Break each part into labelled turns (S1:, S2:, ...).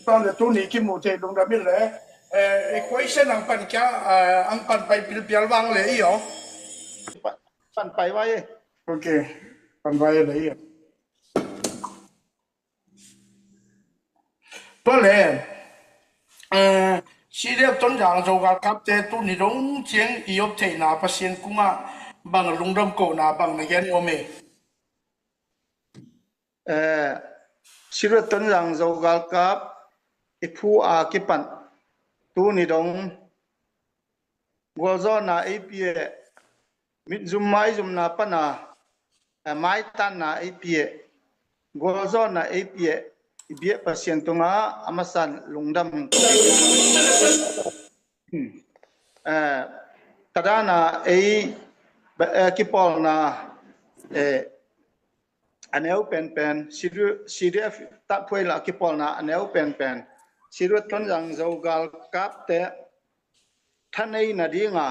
S1: ตอนเดี๋ยวตัวนี้กินหมูเทลงดับบินเลยequation อังปันแค่อังปันไปเปลี่ยนวางเลยอีหรอ
S2: ปั่นไปไว้
S1: โอเคปันไปเลยอีตัวเลย系列专长就个甲这都你拢前伊有提拿不先讲啊，帮龙人狗拿帮那个我们。
S2: ชีวิตต้นรังโจกาลกับอีผู้อากิปันตูนิดงกัวจอนาอีพีมิจุมไม้จุมนาปนาไม้ตันนาอีพีกัวจอนาอีพีอีพีเปอร์เซ็นต์ตรงนั้นอามาสันลงดำตระนากิปอลนาอันนี้เป็นซีรีส์ตัดพวยละกิปอลนะอันนี้เป็นซีรีส์ต้นยังโจกาลกับแต่ท่านนี้นาดีงา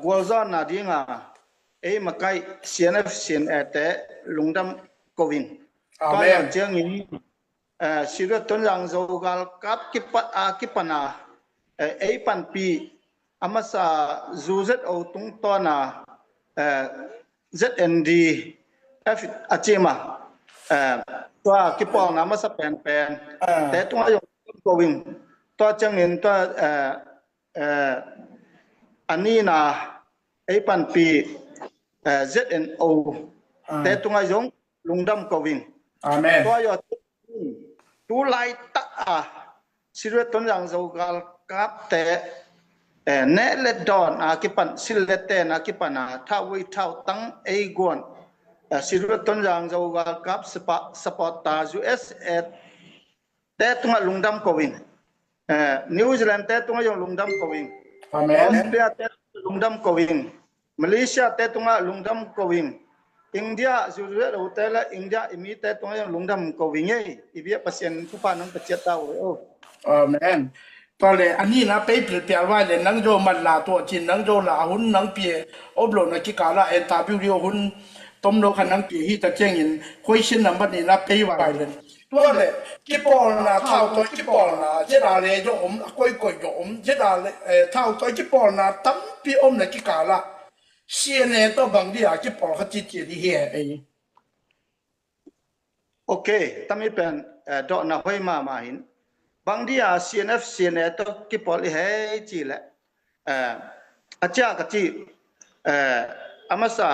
S2: กัวจอนนาดีงามาไกเซียนเซียนแต่ลุงดำกวินก็อย่างเช่นนี้ซีรีส์ต้นยังโจกาลกับกิปนาปันปีอามาซาจูเซตเอาตรงตัวนาZNDอาชีมาตัวกิปองน้ำมาสเปนแต่ตัวอย่างตัววิ่งตัวจังเงินตัวอันนี้นะปันปีZNO แต่ตัวอย่างลุงดำก็วิ่งตัวอย่างตัวไล่ตาสิริต้นอย่างโจกาลกับแต่เนเลดอนกิปันสิเลเตนกิปันท้าวิท้าตั้งกวนสิริต้นอย่างโจกาลกับสปอร์ตา US แต่ตัวลุงดำก็วิ่งนิวซีแลนด์แต่ตัวอย่างลุงดำก็วิ่งออสเตรเลียแต่ลุงดำก็วิ่งมาเลเซียแต่ตัวลุงดำก็วิ่งอินเดียสุดท้ายเราแต่ละอินเดียมีแต่ตัวอย่างลุงดำก็วิ่งอีเบียเปอร์เซ็นต์ผู้พันนั้นประเทศเรา
S1: แม่นตอนเลยอันนี้นะไปเปลี่ยนไว้เลยนังโยมันลาตัวจินนังโยลาหุ่นนังเปียอบรมนักกิจการละตาบิวเดียวหุ่นต้มโลคันนังเปียที่ตะเจียงยินคุยชินนังบัดนี้นะไปไว้เลยตัวเลยกิปอลนะเท่าตัวกิปอลนะเจดาเลยโยมคุยโยมเจดาเลยเท่าตัวกิปอลนะตั้มปีอมนักกิจการละเสียเนี่ยตัวบางทีอะกิปอลเขาจีจีดีเหี้ย
S2: โอเคตั้มเป็นดอกนาห้อยมาหินบางทีCNF ตัวกิปอลเฮ้ยจีแหละอาจารย์ก็จีอามาซา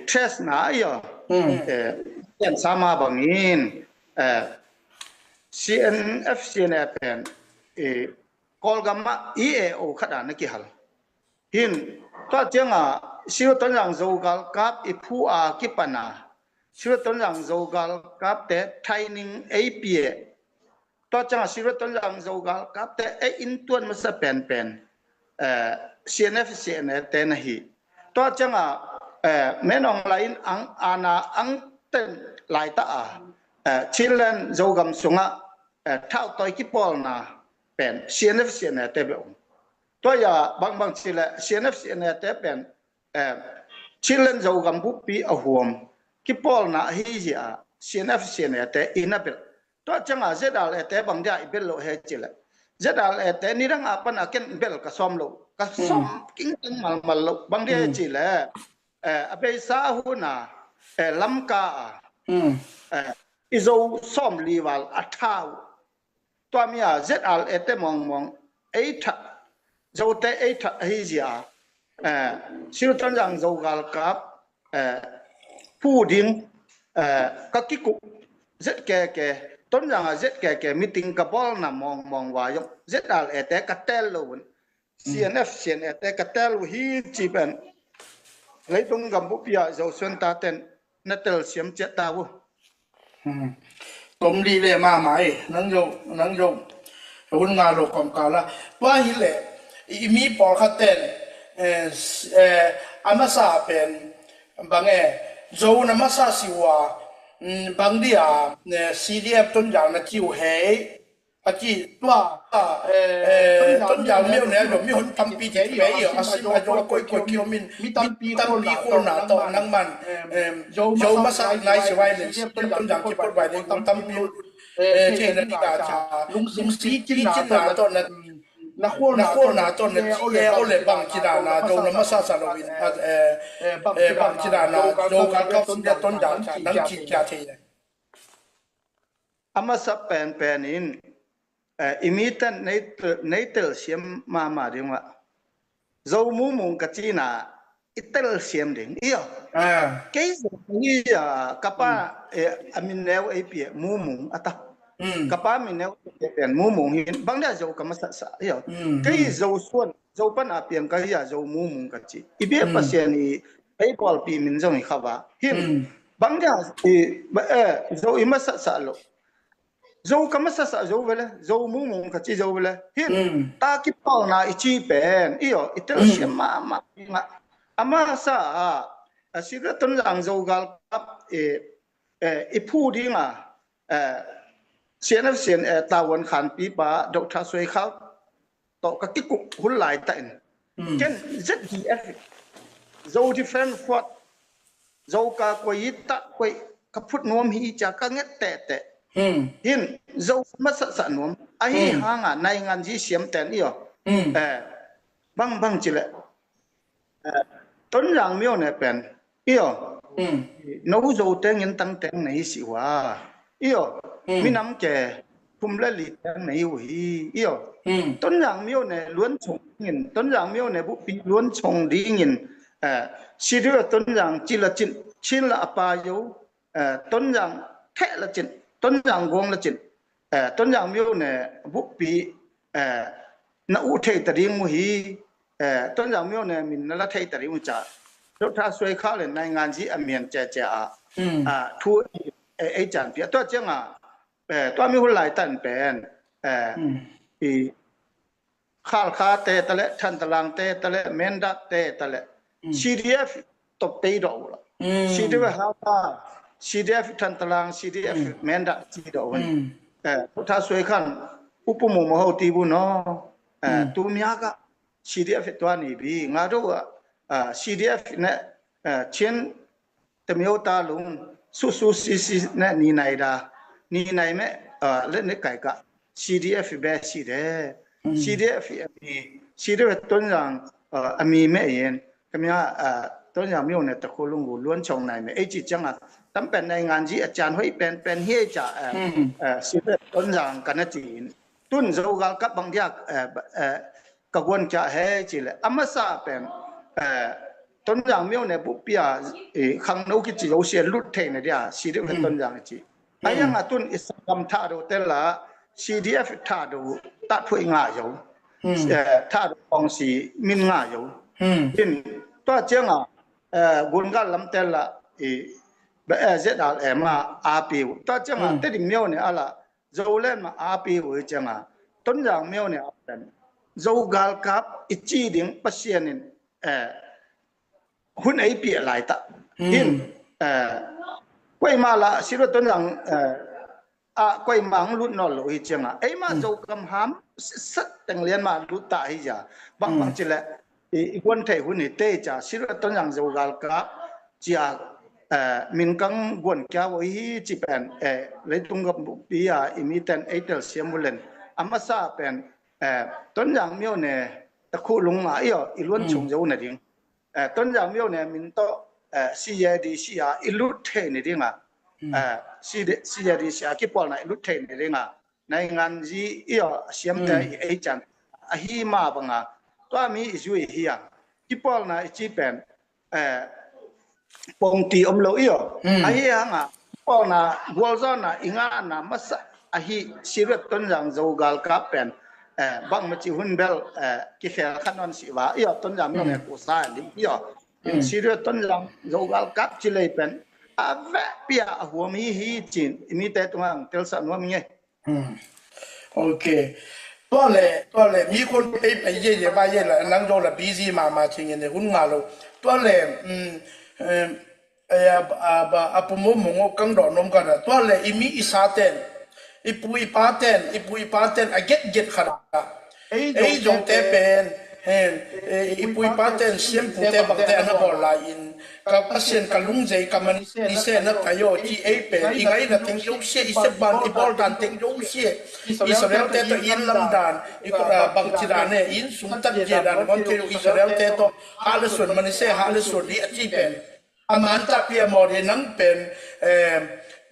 S2: เทรสนาอีเป็นสามาบางอินCNF เป็นกอลกามา EAO ขนาดนักกีฬาหินตัวเจ้าชีวิตต้นอย่างโจกาลกับผู้อากิปนาชีวิตต้นอย่างโจกาลกับแต่ไทนิ่งAPAตัวจังชีวิตต้นอย่างโจกาลกับแต่อินตัวมันจะเป็นCNF แต่นะฮีตัวจังแม่น้องไลน์อันอังเต้นไลตาชิลเลนโจกัมสุงเท่าตัวกิปอลนะเป็น CNF แต่เป็นตัวอย่างบางชิลเล CNF แต่เป็นชิลเลนโจกัมบุปผีอหัวมกิปอลนะฮิจิอา CNF แต่อินาเปลตัวจังเจดาลแต่บางเดียเบลโลเฮจิเลเจดาลแต่นี่รังอาปันอาเกนเบลก็ซ้อมโลก็ซ้อมกิ้งกิ้งมัลโลบางเดียจิเลอเบสาหูนาลัมกาอิโซซ้อมลีวัลอัฐาวตัวมีเจดาลแต่มองทัโจแต่ทัฮิจิอาชิลตันยังโจกาลกับผู้ดิ้งก็กิกุเจดแก่ต้นยังเจ็ดแก่มีติงกับบอลนะมองว่ายงเจ็ดอะไรแต่กัตเตลลูน CNF แต่กัตเตลฮีจีเป็นเลยตรงกับบุพยาเจ้าส่วนตาเต็นนัตเตลเสียมเจ็ดตาว
S1: ตมดีเลยมาไหมนังโยหุ่นงานโลกกาละว่าฮิเลมีปอลคัตเตนอามาซาเป็นบางโจนามาซาสิวาบางทีCDF ต้นอย่างนั้นจิ๋วเฮอาจีตัวต้นอย่างไม่เอาเนี่ยมีคนทำปีเจ๋ออาศัยมาโยกอยคิวมินมีตั้งปีคนหนาต่อนังมันโยมาสักไงสบายเลยต้นอย่างที่ปลดไว้เนี่ยตั้งปี เทนันกาชาลุงสีจินนาตอนนั้นนักโคนาตอนนั้นเอโอเลบังจิดานาโดนมาซาซาโลวินบังจิดานาโดกันกับสุดต้นจานนังจิตยาเทน
S2: ama sa pen in imitan natal siam ma ding wa zo mu mung ka china itel siam ding iyo ke ni kapa amin new ap mu mung ata kapa min new pen mu mung hin bang da zo ka masa sa iyo ke zo suan zo pan apian ka ya zo mu mung ka chi ibe pasien ni ai bol pi min zo ni khawa hin bang da zo imasa sa lo zo kamasa sa zo vela zo mung ka chi zo vela hin ta ki pal na ichi pen iyo itel siam ma nga ama sa asira ton lang zo gal kap ipu di nga sien tawan khan pi ba dr sui khao to ka ki ku hul lai ta in ken zdf zo different what zo ka ko yita ko ka phut nom hi cha ka nget te hin zo masa sa nom ai hanga nai ngan ji siam ten iyo bang chile ton yang mio ne pen iyo no zo teng in tang teng nei si wa iyo minam ke kum la li teng nei wi iyo ton yang mio ne luan chong ngin ton yang mio ne bu pi luan chong di ngin si ru ton yang chi la chin la apa yo ton yang the la chinต้นยางกงละจิตต้นยางมิวเนี่ยบุปผีน่าอุทัยตริงมุฮีต้นยางมิวเนี่ยมินนั่นละทัยตริงมุจ่าเราถ้าสวยข้าเลยในงานที่อเมียนเจ้าทูไอจันเปียตัวเจ้าตัวมีหุ่นหลายตันเป็นข้าข้าเตะตะเละทันตะลังเตะตะเละเมนดักเตะตะเละ CDF ตบตีดอกละ CDF ฮาว่าCDF ทันตาราง CDF แมนดักจีดอกวันถ้าสวยขันอุปโมงค์มหาตีบุญเนาะตัวมีอะไร CDF ตัวนี้บีงาดูว่าCDF เนี่ยเช่นแต่มีโอตาลุงสุซีเนี่ยนี่ไหนดานี่ไหนไหมเล่นในไก่กะ CDF แบบสีเด้ CDF ต้นอย่างมีแม่เย็นก็มีต้นอย่างมีเนี่ยตะโคลุงกูล้วนชงไหนไหมไอ้จีจังตั้งเป็นในงานที่อาจารย์ให้เป็นเฮียจ่าสิบต้นอย่างกันนะจีนตุนเราก็กับบางอย่างกวนจะให้จีเลยอามาซาเป็นต้นอย่างมีเนี่ยบุปผาข้างโน้นกิจเราเสียลุดเทนเนี่ยสิบต้นอย่างจีไอ้ยังตุนอิสลามท่าดูแต่ละ CDF ท่าดูตัดถ้วยง่ายอยู่ท่าดูกองสีมินง่ายอยู่ที่ตัวเจ้ากุนกันลำเตละเจ็ดมาอาปีตัวเจ้าแต่ดิมีเนี่ยอะไรโจเล่นมาอาปีไว้เจ้าต้นอย่างมีเนี่ยเป็นโจกาลกับอิจีดิ่งปัสเซียนินหุ่นไอปีอะไรตะหินกวยมาละสิรต้นอย่างกวยมังรุ่นนอลไอ้เจ้าไอ้มาโจกำหามสัตแต่งเลี้ยนมารุ่นตาไอ้จ้าบางจิเลอีกวันเทหุ่นนี่เตจ่าสิรต้นอย่างโจกาลกับจ้ามินกังกวนแก้วอีจีเป็นเลยตุงกับปีอิมิเตนเอเดลเซียมุเลนอามาซาเป็นต้นอย่างมีเนี่ยตะคุลุงมาอีล้วนชงเจ้าเนี่ยดิ้งต้นอย่างมีเนี่ยมินโตCIDCอีลุดเทนี่ดิ้งCIDCกี่ปอนด์อีลุดเทนี่ดิ้งในงานที่เสียมแต่ไอจันฮีมาบังตัวมีอิสุยฮีกี่ปอนด์จีเป็นปงตีอมโลอีไอ้ยังปอนาบัวจอนะอิงานะมัสไอ้สิรต้นอย่างโจกาลกับเป็นบางมจิหุ่นเบลกิเฟลขันนสิว่าต้นอย่างมีเนี่ยกุศลดิสิรต้นอย่างโจกาลกับจิเลยเป็นเวะปีหัวมีฮีจินมีแต่ตัวเตลสันว่ามีไง
S1: โอเคตัวเลยมีคนไปเย่ๆไปเย่ละนั่งโจละบีซีมาจริงเนี่ยหุ่นงาโลตัวเลยapa mo kang do nom kana to le imi isaten ipu ipaten a get khara ei jong te pen hen ipui paten siam pute bakte ana bol la in ka pasien ka lungjei ka man ni se na tayo chi e pe ingai na teng yo se ise ban i bol dan teng yo se Israel te to in lam dan i ko bang chirane in sung tat je dan mon ke Israel te to halesun man se halesun di achi pen amanta pia mo de nang pen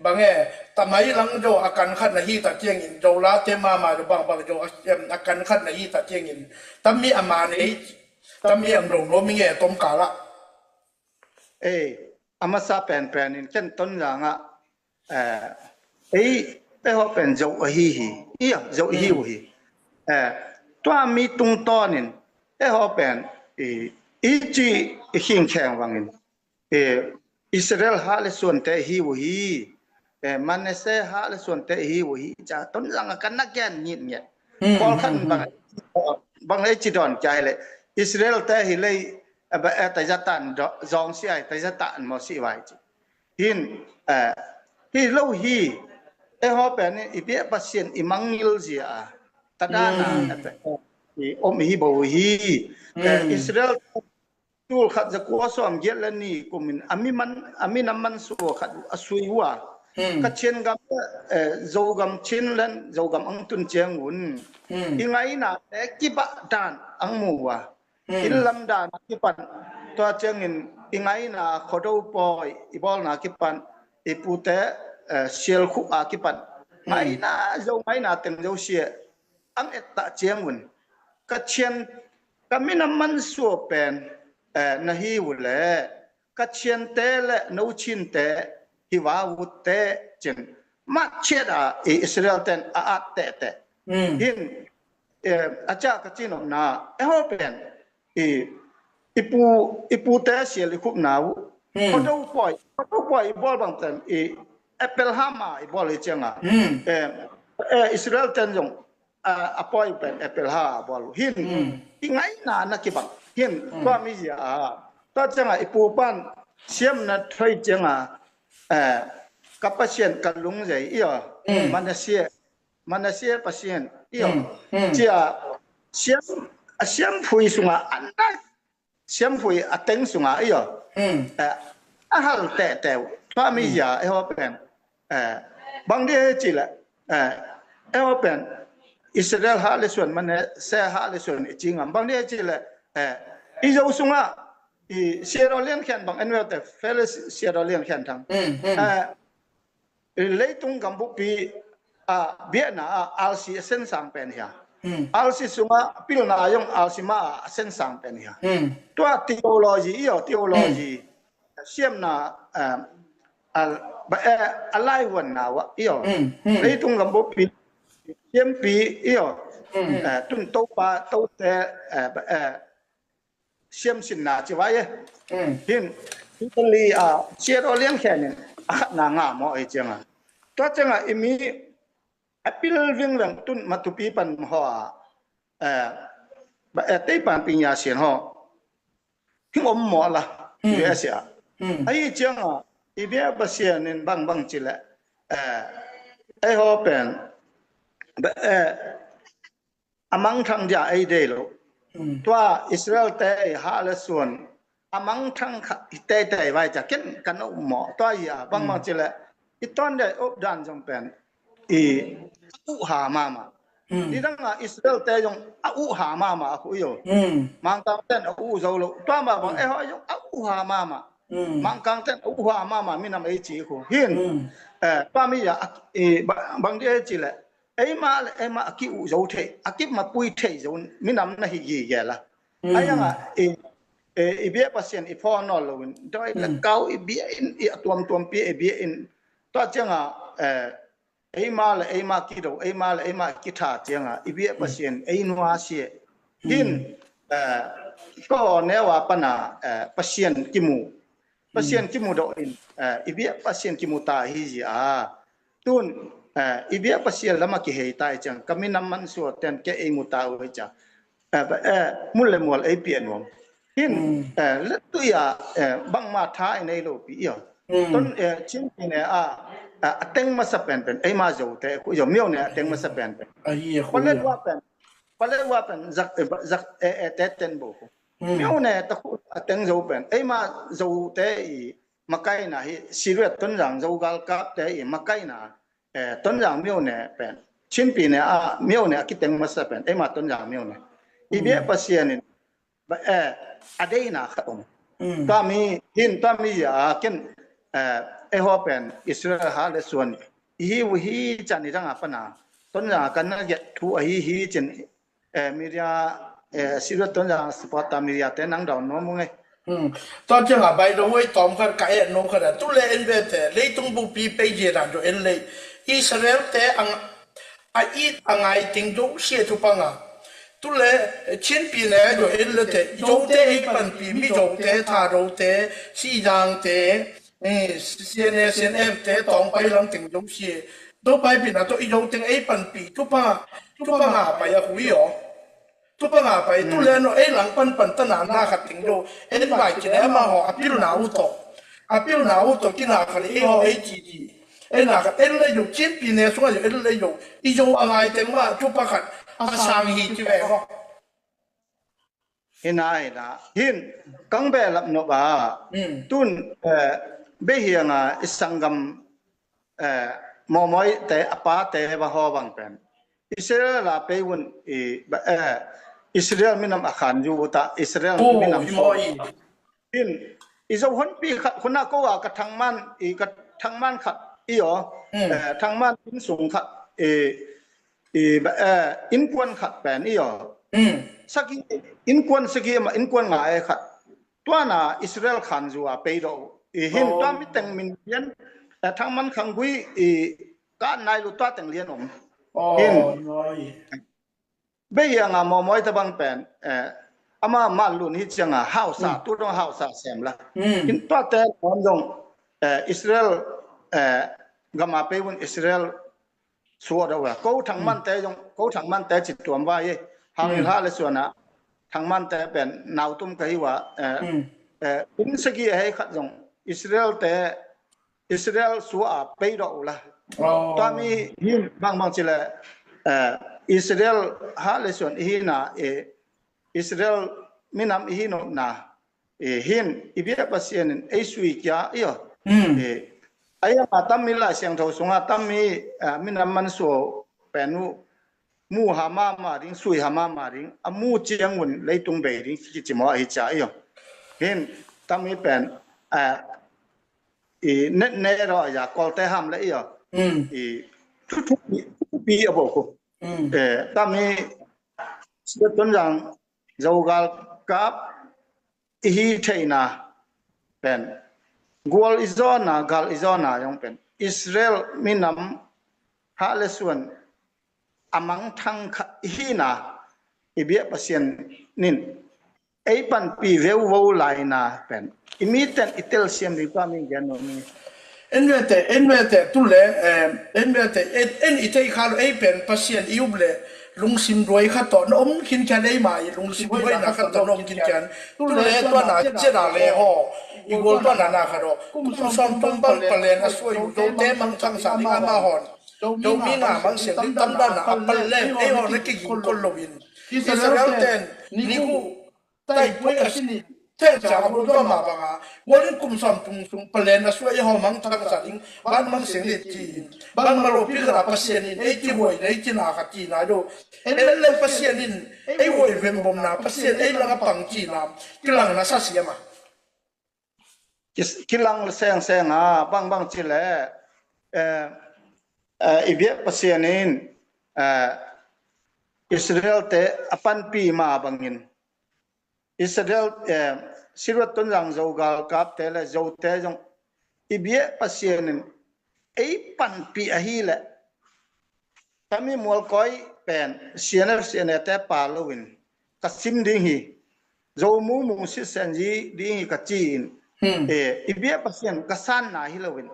S1: bange tamai lang jo akan khat na hi ta chiang in jo la te ma bang bang jo akan khat na hi ta chiang in tammi aman ei tammi am rong lo mi nge tom ka la
S2: เออามาซาเป็นอินเช่นต้นอย่างอ่ะเออไอ้ไปเขาเป็นเจ้าฮีอีอ่ะเจ้าฮีวฮีตัวมีตรงต้นนี่ไอ้เขาเป็นอีจีหิงแข็งวังอินอิสราเอลฮาเลส่วนแต่ฮีวฮีมันเสฮาเลส่วนแต่ฮีวฮีจะต้นอย่างกันนักแก่นยินเนี่ยพอขั้นบางไอ้จีดอนใจเลยอิสราเอลแต่ฮีเลยแต่จะตันจองเสียแต่จะตันมอสิไว้จีหินฮีเล่าฮีเขาเป็นอีเปียปัสเซียนอีมังยิลเสียตัดด้านอีอมฮีบฮีอิสราเอลตูขัดจะกัวสอมเยลนี่กุมินอามีน้ำมันสัวขัดอสุยวะก็เช่นกับโจกำชินเล่นโจกำอังตุนเจียงหุ่นยังไงนะแต่กิบดานอังมัวอินลำดานกิปันตัวเจียงอินไงนะขอดูปอยอีบอลนะกิปันอีปูเตเชียลคุอากิปันไงนะโจไงนะเต็มโจเชียอังเอตเจียงหุ่นก็เช่นก็มีน้ำมันสัวเป็นนะฮิวเล่ก็เชียนเตะและนูชินเตะฮิวาวุเตะจึงมาเชียดอิสราเอลเต็นอาเตะเตะหินอาจารย์ก็จีนอนาเขาเป็นอีปูเตะเสียลิคุบนาวเขาดูปล่อยบอลบางเต็มแอปเปิลฮามาบอลเลยจังอิสราเอลเต็นยงปล่อยเป็นแอปเปิลฮาบอลหินยังไงน่านักกิบังหินก็มีอย่างตัวจังอีปูปันเชื่อมนัดไทยจังกับปัสเซียนกับลุงใจมันเสียปัสเซียนจะเชื่อมคุยสุงอันนั้นเชื่อมคุยอัดเต็งสุงอาหารแต่ตัวมีอย่างเขาเป็นบางทีจีละเขาเป็นอิสราเอลฮาเลส่วนมันเสียฮาเลส่วนจริงบางทีจีละอีเจ้าสุงเชียร์เลียนแข่งบางอันเวลแต่เฟลเชียร์เลียนแข่งทั้งเลยตรงกับบุปีเบียนาอัลซีเส้นสังเป็นเฮียอัลซีสุงพิลนายงอัลซีมาเส้นสังเป็นเฮียตัวทีโอโลจีเชื่อมนาอะไรวันนาวะเลยตรงกับบุปีเชื่อมปีตุนโตปาโตแต่เชื่อมสินนาจีไว้หินที่ลีเชียร์เลี้ยงแค่เนี่ยนางงามไอ้เจ้าตัวเจ้าอีมีพิลวิ่งหลังตุนมาตุปีปันหัวเตยปันปิญญาเสียนหัวที่อมหมอละเบียเสียไอ้เจ้าอีเบียบเสียนินบางจิละไอ้หัวเป็นอามังทางจ่าไอเดลตัวอิสราเอลเตะฮาเลส่วนอามังทางเตะไว้จะเก็นกันอุหมอตัวอย่าบางจิละอีตอนเดอบดันจงเป็นอุหามานี่ตั้งอิสราเอลเตะจงอุหามาคุยอยู่มังกังเต้นอุโซโลตัวมาบางหอยงอุหามามังกังเต้นอุหามามีน้ำไอจีกูหินตัวมีอย่าบางทีจิละไอ้มาคิวโจเทคิมาปุยเทโจมินำนะฮิยีแกละไอ้ยังอีเบียปัสเซียนอีพ่อนอลวินโดยละเก้าอีเบียอินอีตัวปีอีเบียอินตัวจังไอ้มาคิดไอ้มาคิดท่าจังอีเบียปัสเซียนไอ้นัวเสียหินก็เนว่าปนาปัสเซียนกิมูโดอินอีเบียปัสเซียนกิมูตาฮิจีตุนอีเบียปัสเซียนละมาคิเฮตายจังกามินามันสวดเต็นแกเอมุตาไว้จ้ะมุลเลมัวไอเปียนวงหินและตัวยาบังมาท้ายในโลปีต้นชิ้นเนี่ยเต็งมาสเปนเป็นไอมาโจแต่คุยมียวเนี่ยเต็งมาสเปนเป็นคนเล่นว่าเป็น pale wa pen zak te ten bo meu ne ta khu teng zo pen ei ma zo te i makai na hi siruat ton rang zo gal kap te i makai na ton rang meu ne pen chin pi ne a meu ne ki teng ma sa pen ei ma ton rang meu ne i be pasien ni ba adei na khatom ta mi hin ta mi ya ken ho pen Israel ha le suan hi chan ni rang apa na ton rang kan na ge thu hi chen media siruat ton rang spot ta media te nang dawn no mo ngai
S1: ตอนจังหวะไปเราไว้ตอมกันไก่นงขนาดตุเลเอ็นเวแต่เลยต้องบุปีไปเจรันโดเอ็นเลยอิสราเอลแต่อังอีอังไงติงโจเสียทุปังอ่ะตุเลชินปีเนี่ยโดเอ็นเลยแต่โจเตอีปันปีมีโจเตทาโรเตสีจางเตเซียนเอฟเตตองไปหลังติงโจเสียตัวไปปีน่ะตัวอีโจเตอีปันปีทุปังอ่ะไปอะคุยอ๋อ ทุกปัญหาไปตุเลนหลังปันตนาหน้าขัดถึงโยไปกินมาห่ออภิรุณาอุตกินหาขัดห่อจีหน้าขัดเลยอยู่จิ้มปีเนี่ยส่วนอยู่เลยอยู่อีโยอะไรเต็มว่าทุกปัญหาอาสางฮีจีแวก็
S2: เห็นไหมนะหินกังเบลับนบะตุนเบียงอิสังกัมมอมอยแต่อปาแต่บะฮอบังเป็นอิสราเอลไปวุ่นอิสราเอลมีน้ำอาคารอยู่แต่อิสราเอลมีน้ำโซ่หินอิสราเอลปีคนน่าก็ว่ากระทังมันกระทังมันขัดอีอ๋อทังมันอินสูงขัดอินควนขัดแปนอีอ๋อสักอินควนสักมาอินควนหงายขัดตัวน่ะอิสราเอลขันอยู่ไปดูหินตัวมิแต่งมินเลียนแต่ทังมันขังกุยการนายรู้ตัวแต่งเลียนผมหินเบียงมอมอยตะบังเป็นอามามาลุนฮิจังฮาวซาตัวต้องฮาวซาเซมละอินตัวแต่ผมยงอิสราเอลกำมาไปวันอิสราเอลสัวดาวเขาทางมันแต่ยงเขาทางมันแต่จิตตัวว่าหางอิลฮาเลส่วนนะทางมันแต่เป็นนาวตุ้มกันว่าอินสกีให้ขัดยงอิสราเอลแต่อิสราเอลสัวไปดอกละตอนนี้หินบางจิเลอิสราเอลฮาเลส่วนหินะอิสราเอลมีน้ำหินนะหินอีเบียปัสยานินไอสุยกี้อ่ะไอ้มาตั้มมีหลายเสียงทศงาตั้มมีน้ำมันสัวเป็นมูฮามาริงสุยฮามาริงมูเจียงวุ่นเลยตรงเบริงที่จิมว่าไอ้จ่าอ่ะเห็นตั้มมีเป็นเนรอยากอลเตฮัมเลยอ่ะทุกปีอ่ะบอกตั้มมีสุดต้นอย่างเจ้ากัลกับฮีเทน่าเป็นกัวอิซอนากัลอิซอนายังเป็นอิสราเอลมีน้ำฮาเลส่วนอามังทังฮีน่าอิเบียปัสยันนินไอ้ปันปีเววไลน่าเป็นอิมิเตนอิเตลเซียมดีกว่ามีแกนโนมี
S1: เอ็นเวเตตุเลเอ็นเวเตเอ็นอิเตคาร์ไอเป็นปัสยันอิวเบลลุงซิมรวยขัดต่อนอมกินแค่ได้ไหมลุงซิมรวยนะขัดต่อนอมกินแค่ตุเลตัวน่ะเจนาเลห่ออีกตัวน่ะนะขัดกุมซ้อมต้มบังเปลี่ยนอาศัยโดเตมังทังสาริกามาหอนโดมีน่ะมังเสียงที่ตั้มด้านน่ะเปลี่ยนไอ้หอนนักกินคนโลวินอิสราเอลเตนนี่กูใต้ป่วยกันสิเทจากบุตรมาบังอ่ะวันนี้กุมซ้อมตุงเปลี่ยนอาศัยห่อมังทังสาริงบ้านมังเสียงเด็ดจีนบ้านมาโลพิกระปัสยันนี่ไอ้ที่หวยไอ้ที่นาขัดจีนนะดูเอ็นเล่ปัสยันนี่ไอ้หวยเวมบอมนาปัสยันไอ้ลังปังจีนนะกิลังน่ะซาเสียมา
S2: กิลังเสียงบางจิเลอีเบียปัสยานินอิสราเอลเตอปันปีมาบังอินอิสราเอลสิรวตุนยังโจกาลกับเตเลโจเตจงอีเบียปัสยานินไอปันปีอะฮีเลถ้ามีมัวก้อยเป็นเสียนเตปาลวินกัสิมดิ้งฮีโจมูสิเซนจีดิ้งฮีกัจีนอีเบียปัสยันกัสันนาฮิลวิน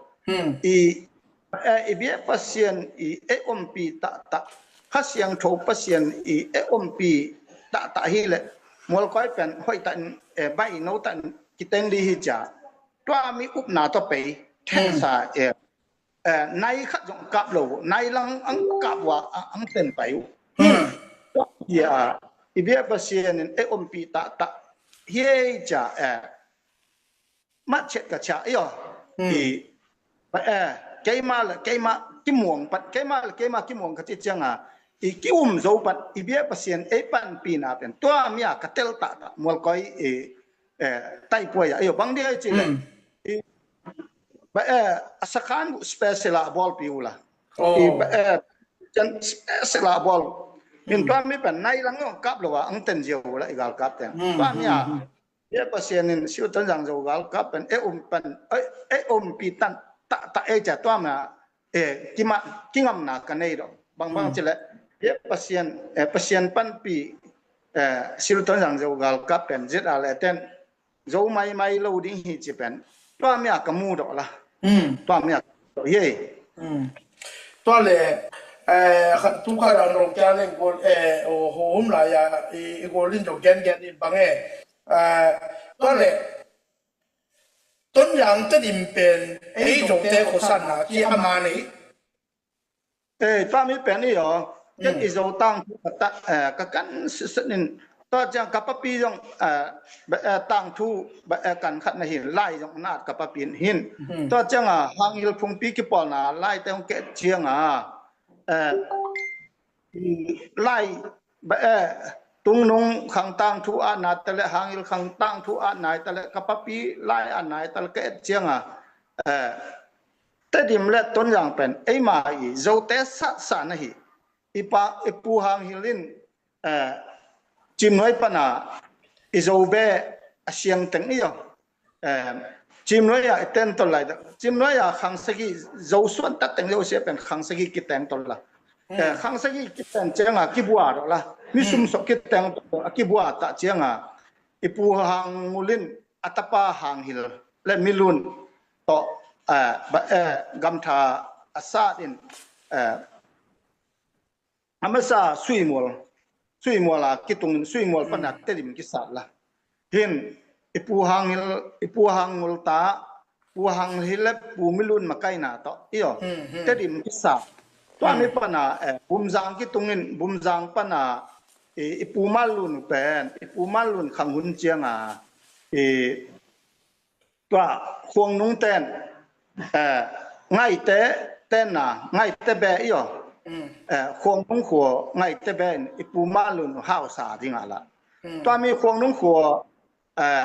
S2: อีเบียปัสยันเออมปีตะข้าเสียงโถปัสยันเออมปีตะฮิเลมัวก้อยเป็นห้อยตันใบโนตันกิเตงดีฮิจ่าตัวมีอุปนาตัวไปแทนสาในขัดจงกับโลในลังอังกับว่าอังเต็นไป ya ibia pasien in ompi ta he cha mắt chết cả cha yo thì cái mà cái muồng bắt cái mà cái muồng cái chiang thì cái dấu bắt ibia pasien pan pina pen tua mia cái tel ta mual coi tai poi ayo bang dia chi le asakan special ball piula chân special ball min tua mi pen nai lang kap lo wa ang ten jiu la igal kap ten tua mia ya pasien in siu tan jang zo gal kap pen pan pi tan ta cha tua ma kingam na ka nei do bang chi le ya pasien pan pi siu tan jang zo gal kap pen zit ale ten zo mai lo ding hi chi pen tua mia ka mu do la tua mia ye
S1: tua le tu ka ra no kya le gol o hom la ya i gol lin do gen in bange tua leต้นยางจะดิมเป็นจงเตะโคสันนะที่อามานี่
S2: ตอนนี้เป็นนี่เหรอยังอีโซตั้งกกันสนินตอนจะกับปียงตั้งทูกันขัดในหินไล่ยงนาดกับปีหินตอนจะหางยิลพงปีกิปอนาไล่แต่งเกตเชียงไล่ตุงนงขังตั้งทุอานาตะเลหางยิลขังตั้งทุอานาตะเลกับปีไล่อานาตะเลเกตเชียงแต่ดิมเล็ดต้นอย่างเป็นไอมาอีโจเตสานะฮีอีปูหางฮิลินจิมน้อยปนาอิโจเบอเชียงตึงนี่จิมน้อยอยากเต้นตัวไรจิมน้อยอยากขังสกีโจส่วนตัดแต่งโจเสียเป็นขังสกีกิแต่งตัวละขังสกีกิแต่งเจ้ากิบัวตัวละมิสุมสกิแต่งตัวกิบัวตาเจ้าอีปูหางมูลินอัตปาหางฮิลและมิลุนต่อกำธาอาซาดินอามาซาสุยมัวละกิตุงสุยมัวปนัดเตดิมกิสัตละเห็นอิปูหังมุลตาปูหังฮิเลปูมิลุนมาไกนาต่ออีอ๋อเตดิมกิสัตตัวนี้ปนาบุมจังกิตุงินบุมจังปนาอิปูมาลุนเป็นอิปูมาลุนขังหุนเจียงตัวควงนุ่งเต้นง่ายเต้นน่ะง่ายเตะเบะอีอ๋อควงนุ่งขัวง่ายเตะเบะอิปูมาลุนห้าวสาจริงอ่ะละตัวมีควงนุ่งขัว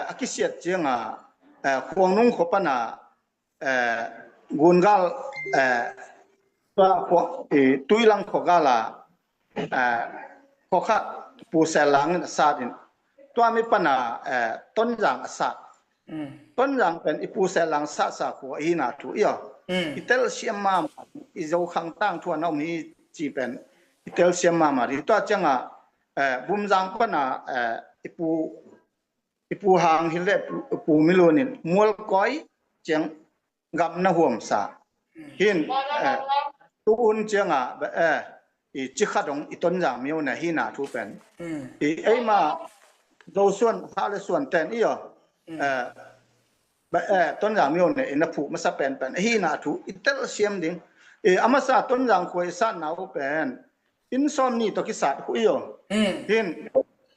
S2: อากิเสียจริงควงนุ่งขัวปนากุนกัลตัวขัวตุยลังขัวกัลขัวข้าปูเสลังสาดินตัวมีปนาต้นยางสาต้นยางเป็นอิปูเสลังสาขัวอีนาทุยอ๋ออิเตลเซียมาอิโจขังตั้งทัวน้องมีจีเป็นอิเตลเซียมาดิตัวจังบุมจังปนาอิปูหางฮิเลปูมิโลนินมัวก้อยจังกับนาห่วงสาหินตูนจังจิขัดงอิต้นยางมีวนะหินาทุเป็นไอมาโดส่วนฮาเลส่วนแต่นี่อ๋อต้นยางมีวเนี่ยนับผูกมาสับเป็นหินาทุอิเตลเซียมดิ่งอามาซาต้นยางควยสันนาวเป็นอินซอมนี่ตัวกิสัตหุยอ๋อหิน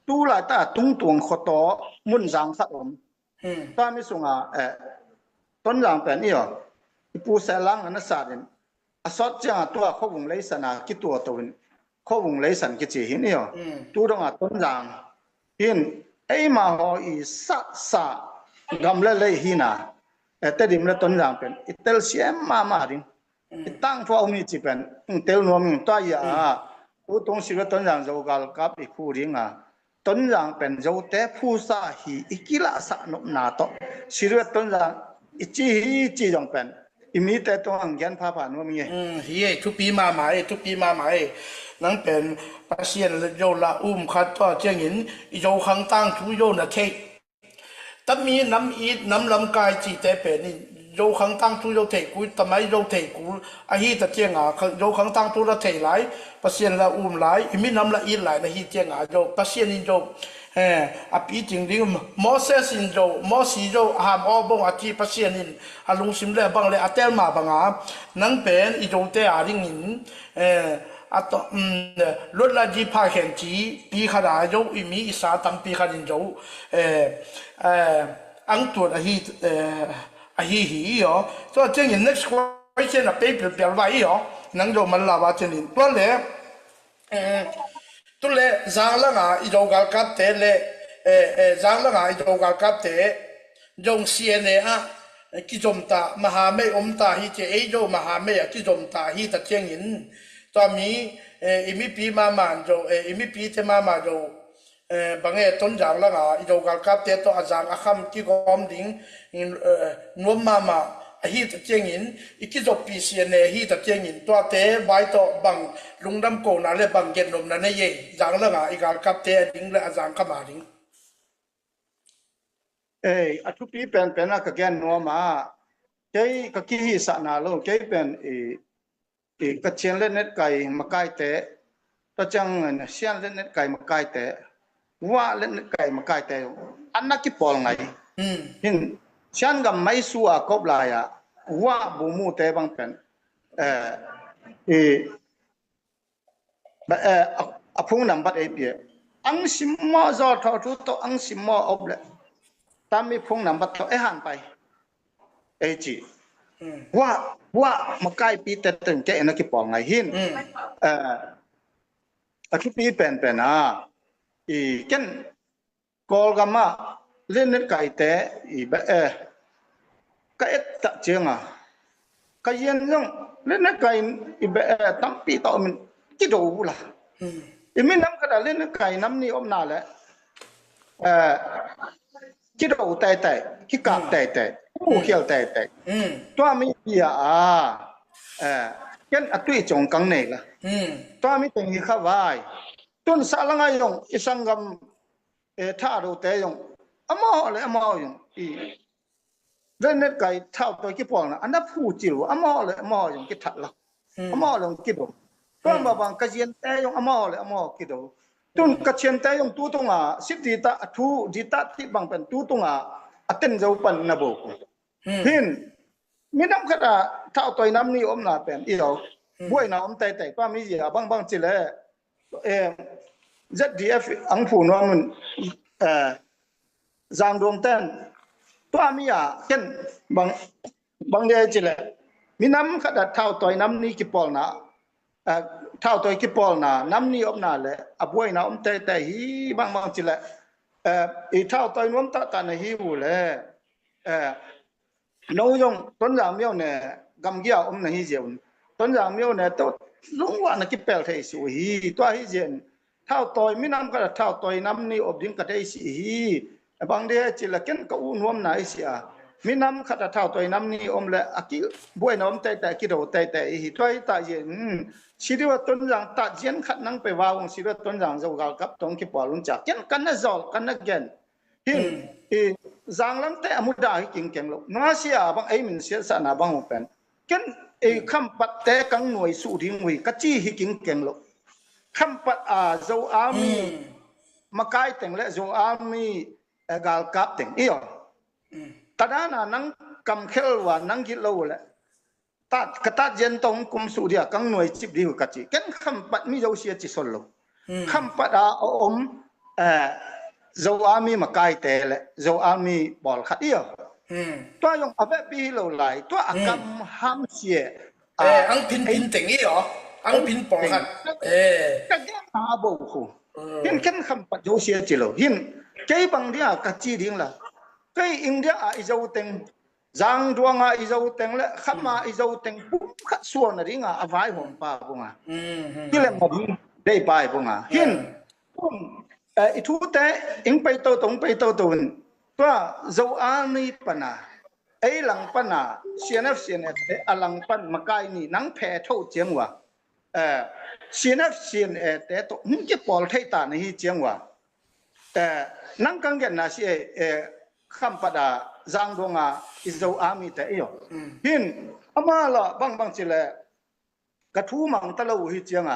S2: ตูลาตาตุงตวงขโตมุนจางสักอมตามิสุงต้นยางเป็นนี่อ๋อปูเสลังอันนั้นสัตว์อาสอดจังตัวข้อวงเลยสันกิตัวตัวข้อวงเลยสันกิจีหินนี่อ๋อตูดงต้นยางหินไอมาหออีสะกำเลยหินาแต่ดิมเลยต้นยางเป็นอิตาลีมาดิตั้งพวกนี้จีเป็นเตลนวมตัวยาอุตงศิลต้นยางโจกาลกับอีกผู้ดิ้งต้นยางเป็นโจเตผู้สาหีอิกิลาสนุนาโตศิลต้นยางอิจีจงเป็นอิมิแต่ตัวอังยันพาผ่านว่ามี
S1: เฮ้ยทุกปีมาใหม่นั่งเป็นปัสเซียนโยละขัดตัวเจียงหินโยขังตั้งทุโยนะเทแต่มีน้ำลำกายจีแต่เป็นนี่โยขังตั้งทุโยเทกูทำไมโยเทกูอาฮีตะเจียงโยขังตั้งทุละเทไหลปัสเซียนละไหลมีน้ำละไหลนะฮีเจียงโยปัสเซียนโยอปีจริงดิมอเสสินโยมอสีโยหามอบงอาจีปัสเซียนินอาลุงซิมเลบังเลอาเตลมาบังนั่งเป็นโยเตอาริงินอ啊都论了几拍现机，比卡大有一米三当比卡人有，安多啊希哦，所以这人 next question 啊，表白哦，能有门啦吧这里多嘞，多嘞，上了啊，一周搞搞得嘞，上了啊，一周搞搞得，用线的啊。kita minta mahamai umta hi che ejo mahamai kita minta hi ta chengin to mi imi pi mama jo imi pi te mama jo bange ton jang la ga jo gal kap te to azang akham ki gom ding nuam mama hi ta chengin iki jo pi si ne hi ta chengin to te bai to bang lungdam ko na le bang gen nom na ne ye jang la ga i gal kap te ding le azang kama ding
S2: a thu pi pen a ka gen no ma cái ki hi sa na lo cái pen ka chen le net kai ma kai te ta chang na sian le net kai ma kai te wa le net kai ma kai te an na ki pol ngai hin sian gam mai su a kop la ya wa bu mu te bang pen ba a phung nam bat e pie ang sim mo zo tho tu to ang sim mo ob le tam mi phung nam bat to e han pai e chi wa ma kai pi te ten ke na ki pol ngai hin a ki pi pen a ken kol gama len net kai te ba ka et ta chenga ka yen long len net kai ba tam pi to min ki do la min nam ka da len net kai nam ni om na le ki do tai ki ka taiผู้เขียวแต่ตัวมีเยอะยันอตุยจงกังเนกละตัวมีแต่งข้าวายต้นสาลังยงอิสังกัมท่าดูแต่ยงอมอเลยอมอยงเรื่องนี้ไก่เท่าตัวกี่ปองนะอันนั้นผู้จิ๋วอมอเลยอมอยงกี่ถัดละอมอเลยกี่ดตัวมาบางกระเจียนแต่ยงอมอเลยอมอกี่ดต้นกระเจียนแต่ยงตู้ตรงสิทธิตาทูดิตาที่บางเป็นตู้ตรงaten jau pan na bo hin minam khata thao toy nam ni om na pen i lo boi na om tai pa mi ji bang chi le zdf ang phu no mun jang dong ten pa mi ya ken bang de chi le minam khata thao toy nam ni ki pol na thao toy ki pol na nam ni om na le a boi na om tai hi bang chi leอีเท่าตัวนู้นตัดในหิวเลยน้องยงต้นยางเมียวเนี่ยกำเกี่ยวในหิเจียนต้นยางเมียวเนี่ยตัวลุงว่านักกิเปลเทสุฮีตัวหิเจียนเท่าตัวไม่นำก็เท่าตัวน้ำนี่อบดิ้งก็ได้สิฮีบางเดียจิละเก็นก็อุ่นวมไหนเสียไม่นำก็เท่าตัวน้ำนี่อมเลยอากิบ่วยน้ำแต่กิโดแต่หิตัวตาเย็นชีวิตว่าต้นยางตัดเย็นขัดนั่งไปว่าวชีวิตต้นยางจะกกับตรงที่ปอลุงจักเย็นกันน่ะจอลกันน่ะเย็นหินจางลังแต่อมุดาให้เก่งๆลูกน้าเสียบางไอ้มินเสียสนาบางเป็นเก็นคำปัดแต่กังหน่วยสู้ทิ้งไว้กะจี้ให้เก่งๆลูกคำปัดเจ้าอามีมาไกลแต่งและเจ้าอามีกาลกับแต่งอีอ๋อตาด้าน่ะนั่งกำเข้าว่านั่งกินเหล้าแหละตัดกระตัดเย็นตรงกุมสุเดียกังหน่วยจิบดีกว่าจีเก็นคำปัดมีเจ้าเสียจิสโลคำปัดอมเจ้าอามีมาไกลแต่แหละเจ้าอามีบอลขัดเดียวตัวยงอาเวปีเหล่าไหลตัวอากำห้ามเสีย
S1: อังพินแต่งนี่หรออังพินปองขัด
S2: ก็แค่หาบุกหินเก็นคำปัดเจ้าเสียจิโลหินเก็บังเดียกัดจีดิ้งละเก็อินเดียไอเจ้าเต็งจางดวงไอเจ้าเต็งและขับมาไอเจ้าเต็งปุ๊บขัดส่วนอะไรง่ะอภัยผมป้าปุงอ่ะที่เล่มมาได้ไปปุงอ่ะหินอีทุแต่อิงไปโตตรงไปโตตุนตัวเจ้าอามีปนาไอหลังปนาเสียนฟเสียนอหลังปันมาไกนี่นังแพ้เท่าเจียงว่ะเสียนฟเสียนแต่ตัวมึงจะปอลไทยตาในเจียงว่ะนังกังเกนนะเสียคำปดาจางดวงอิเจ้าอามีแต่เอวหินอามาละบางจิเลกระทูมังตะลูหิเจียง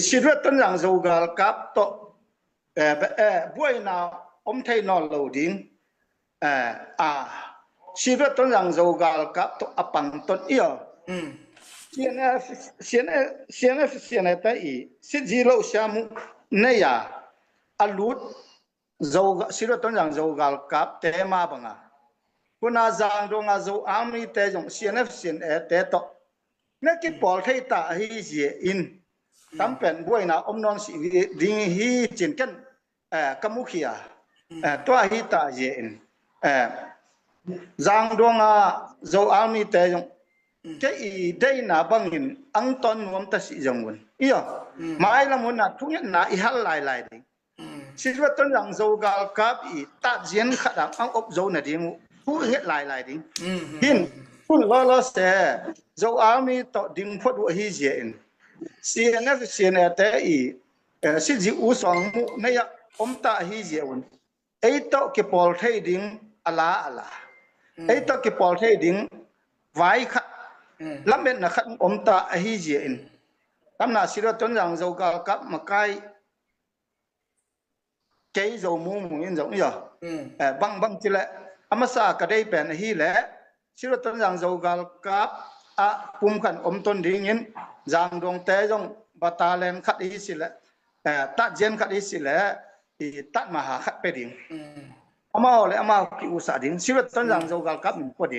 S2: ชีวิตต้นอย่างโจกาลกับโตบวยนาอมไทยนอลโลดิงชีวิตต้นอย่างโจกาลกับโตอปังต้นเอียว CNF ta i si zero shamu ne ya alut zo siro ton yang zo gal kap te ma banga kuna zang do nga zo army te jong CNF te to ne ki pol thei ta hi je in tam pen buai na om non si ding hi chin ken kamukhia to hi ta je in zang do nga zo army te jong cái ý đây là bằng hình ăn ton ngom ta sĩ dòng nguồn iyo mà ai là muốn là thu nhận là ý hal lại đi sĩ vật ton rằng dầu gal cáp ý ta diễn khát đam ăn ốp dầu này đi thu nhận lại đi hin thu lo sẽ dầu army to đinh phật vụ hi diện CNF te ý sĩ dị u song mu này ông ta hi diện ấy to cái pol thay đinh ala ấy to cái pol thay đinh vài khát lắm bên là khăn ôm ta hi diện lắm là xí ton rằng dầu cao cấp mà cái dầu mu muốn giống giờ băng chỉ lệ amasa cái đây bên hi lệ xí ton rằng dầu cao cấp pum khăn ôm ton đi nghiến giang đông té trong battalion khát đi xí lệ tát gen khát đi xí lệ thì tát mà hạ khát pe đi ama lệ ama ki usa đi xí ton rằng dầu cao cấp mình có đi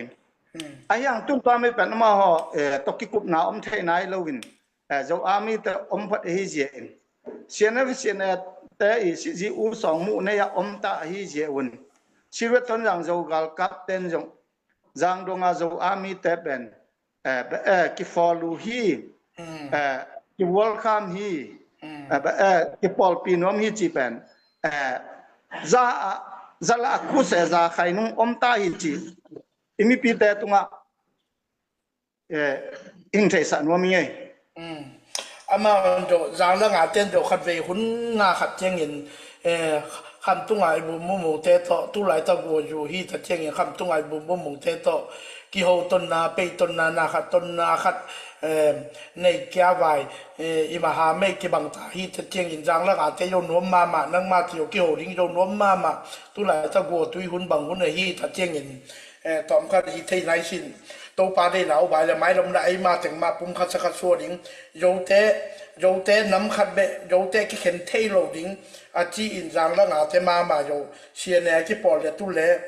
S2: ayang tun to me pen ma ho to ki kup na om thai nai lovin zo ami te om phat hi je in CNF te i si ji u song mu ne ya om ta hi je un sirat ton jang zo gal captain jong jang donga zo ami te ben ki follow hi ki welcome hi ki pol pinom hi chi pen za la ku se za khai nung om ta hi chi imi pi te tunga in thai san wa mi ai
S1: ama do zang la nga ten do khat ve hun nga khat cheng in kham tu ngai bu mu te to tu lai ta go ju hi ta cheng in kham tu ngai bu mu te to ki ho ton na pe ton na khat ton na khat nei kya vai i ma ha me ki bang ta hi ta cheng in zang la nga te yo nom ma nang ma ti yo ki ho ring yo nom ma tu lai ta go tu hun bang hun hi ta cheng in tóm khát hi thấy lái xin tôi ba đây lão bài là máy lồng lại mà từng mà bung khát khát xua đỉnh dấu té nắm khát bẹ dấu té cái khen thay lầu đỉnh chỉ in rằng là ngã thế mà dấu xuyên này cái bỏ là tu lệ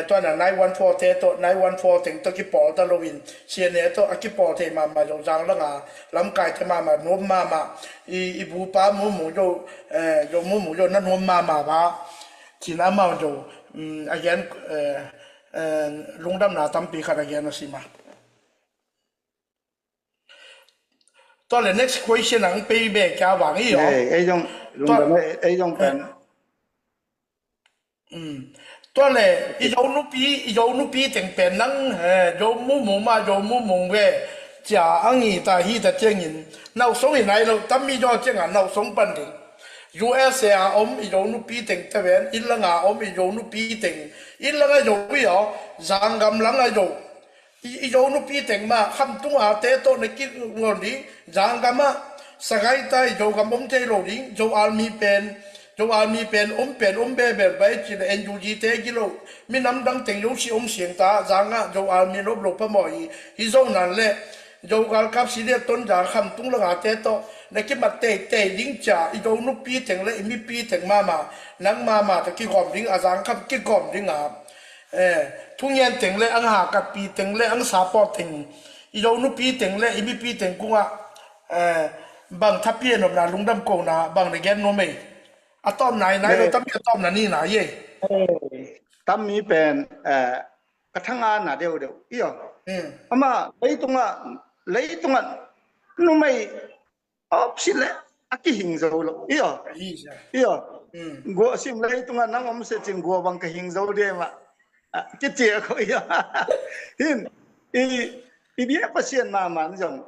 S1: ตัวนั้นนายวันฟอร์เทตัวนายวันฟอร์ถึงตัวกี่ปอตะลุวินเชียเนี่ยตัวกี่ปอเทมาจงจางแล้วงาลำกายเทมาโน้มมาอีบูป้ามูโยโยมูโยนั่นโน้มมาบ้าทีนั้นมาโยagain lungdam na tampi khara gyan sima to le next question ang pe be kya wang yo
S2: ai jong lungdam ai jong pen
S1: to le i yo nu pi teng pen nang yo mu ma yo mu we ja ang yi ta hi ta cheng yin nau song yi nai lo tam mi jo cheng an nau song pan ding USA om i yo nu pi teng ta ven in la nga om i yo nu pi teng in la nga yo wi yo zang gam lang nga yo i yo nu pi teng ma kham tung a te to ne ki ngon di zang gam ma sagai ta yo gam om te lo ding yo army pen om be bai chi le NUG te ki lo mi nam dang teng yo si om sieng ta zang nga yo army lo lo pa mo i zo nan le yo gal kap si le ton ja kham tung la nga te toในคิดมาเตะลิงจ่าอีโดนุปีถึงเลยมีปีถึงมานังมาตะกี้ก่อมลิงอาจารย์ครับกี้ก่อมลิงอ่ะทุกเย็นถึงเลยอังหากับปีถึงเลยอังสาปอถึงอีโดนุปีถึงเลยมีปีถึงกูอ่ะบางทัพเพียนแบบนั้นลุงดำโกนะบางในแกนโนเมย์อะต้อมไหนเราต้อมจะต้อมนั่นนี่ไหนเย่
S2: ตั้มมีเป็นกระทั่งงานน่ะเดียวอีอ๋อมาเลยตรงอ่ะโนเมย์option le aki hingzo lo iyo go sim le tunga nang om se ching go bang ka hingzo de ma ki che ko iyo hin i bi pasien ma man jong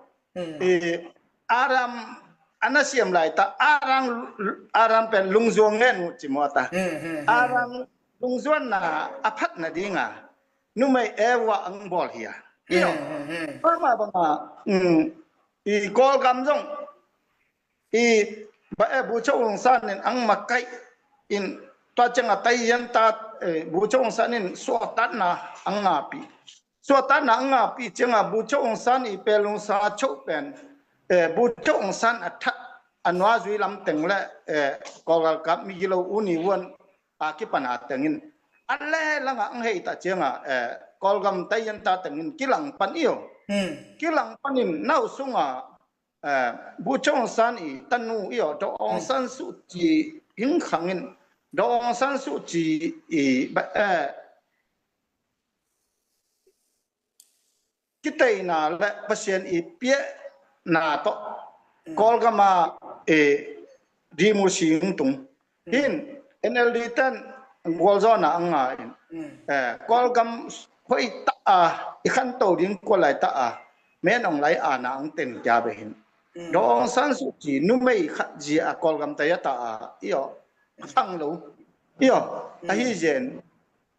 S2: aram anasiam lai ta aram pen lungzuang ngen chi mo ta aram lungzuan na aphat na dinga nu mai ewa ang bol hia iyo ma ba ma i gol gam jong i ba bu chong san nen ang makai in to chang atai yan ta bu chong san nen so tat na ang ngapi ส่วนตาหนังปีเจงบุจงสันอีเปลงสาชุเป็นบุจงสันอันว่าจุยลำเต็งและกอลกับมีกิโลอุนิวันกิปันอาเต็งินอันแรกละงังให้ตาเจงกอลกัมไตยันตาเต็งินกิลังปันอิโอกิลังปันินน่าสุงบุจงสันอีตันนูอิโอดองสันสุจียิงขังินดองสันสุจีกิเตนาและเปอร์เซ็นต์อีเปียนาโตกอลกามาดีมูชิงตุงหิน NLD ตันกอลจอนาอังไงกอลกัมหอยตาอีขันโตดิ้งกอลไหลตาแม่นองไหลนาอังเต็นจาเบหินดองสันสุจีนุไม่ขัดจีกอลกัมตายตาอีอ๋อตั้งลูอีอ๋อไอฮิเจน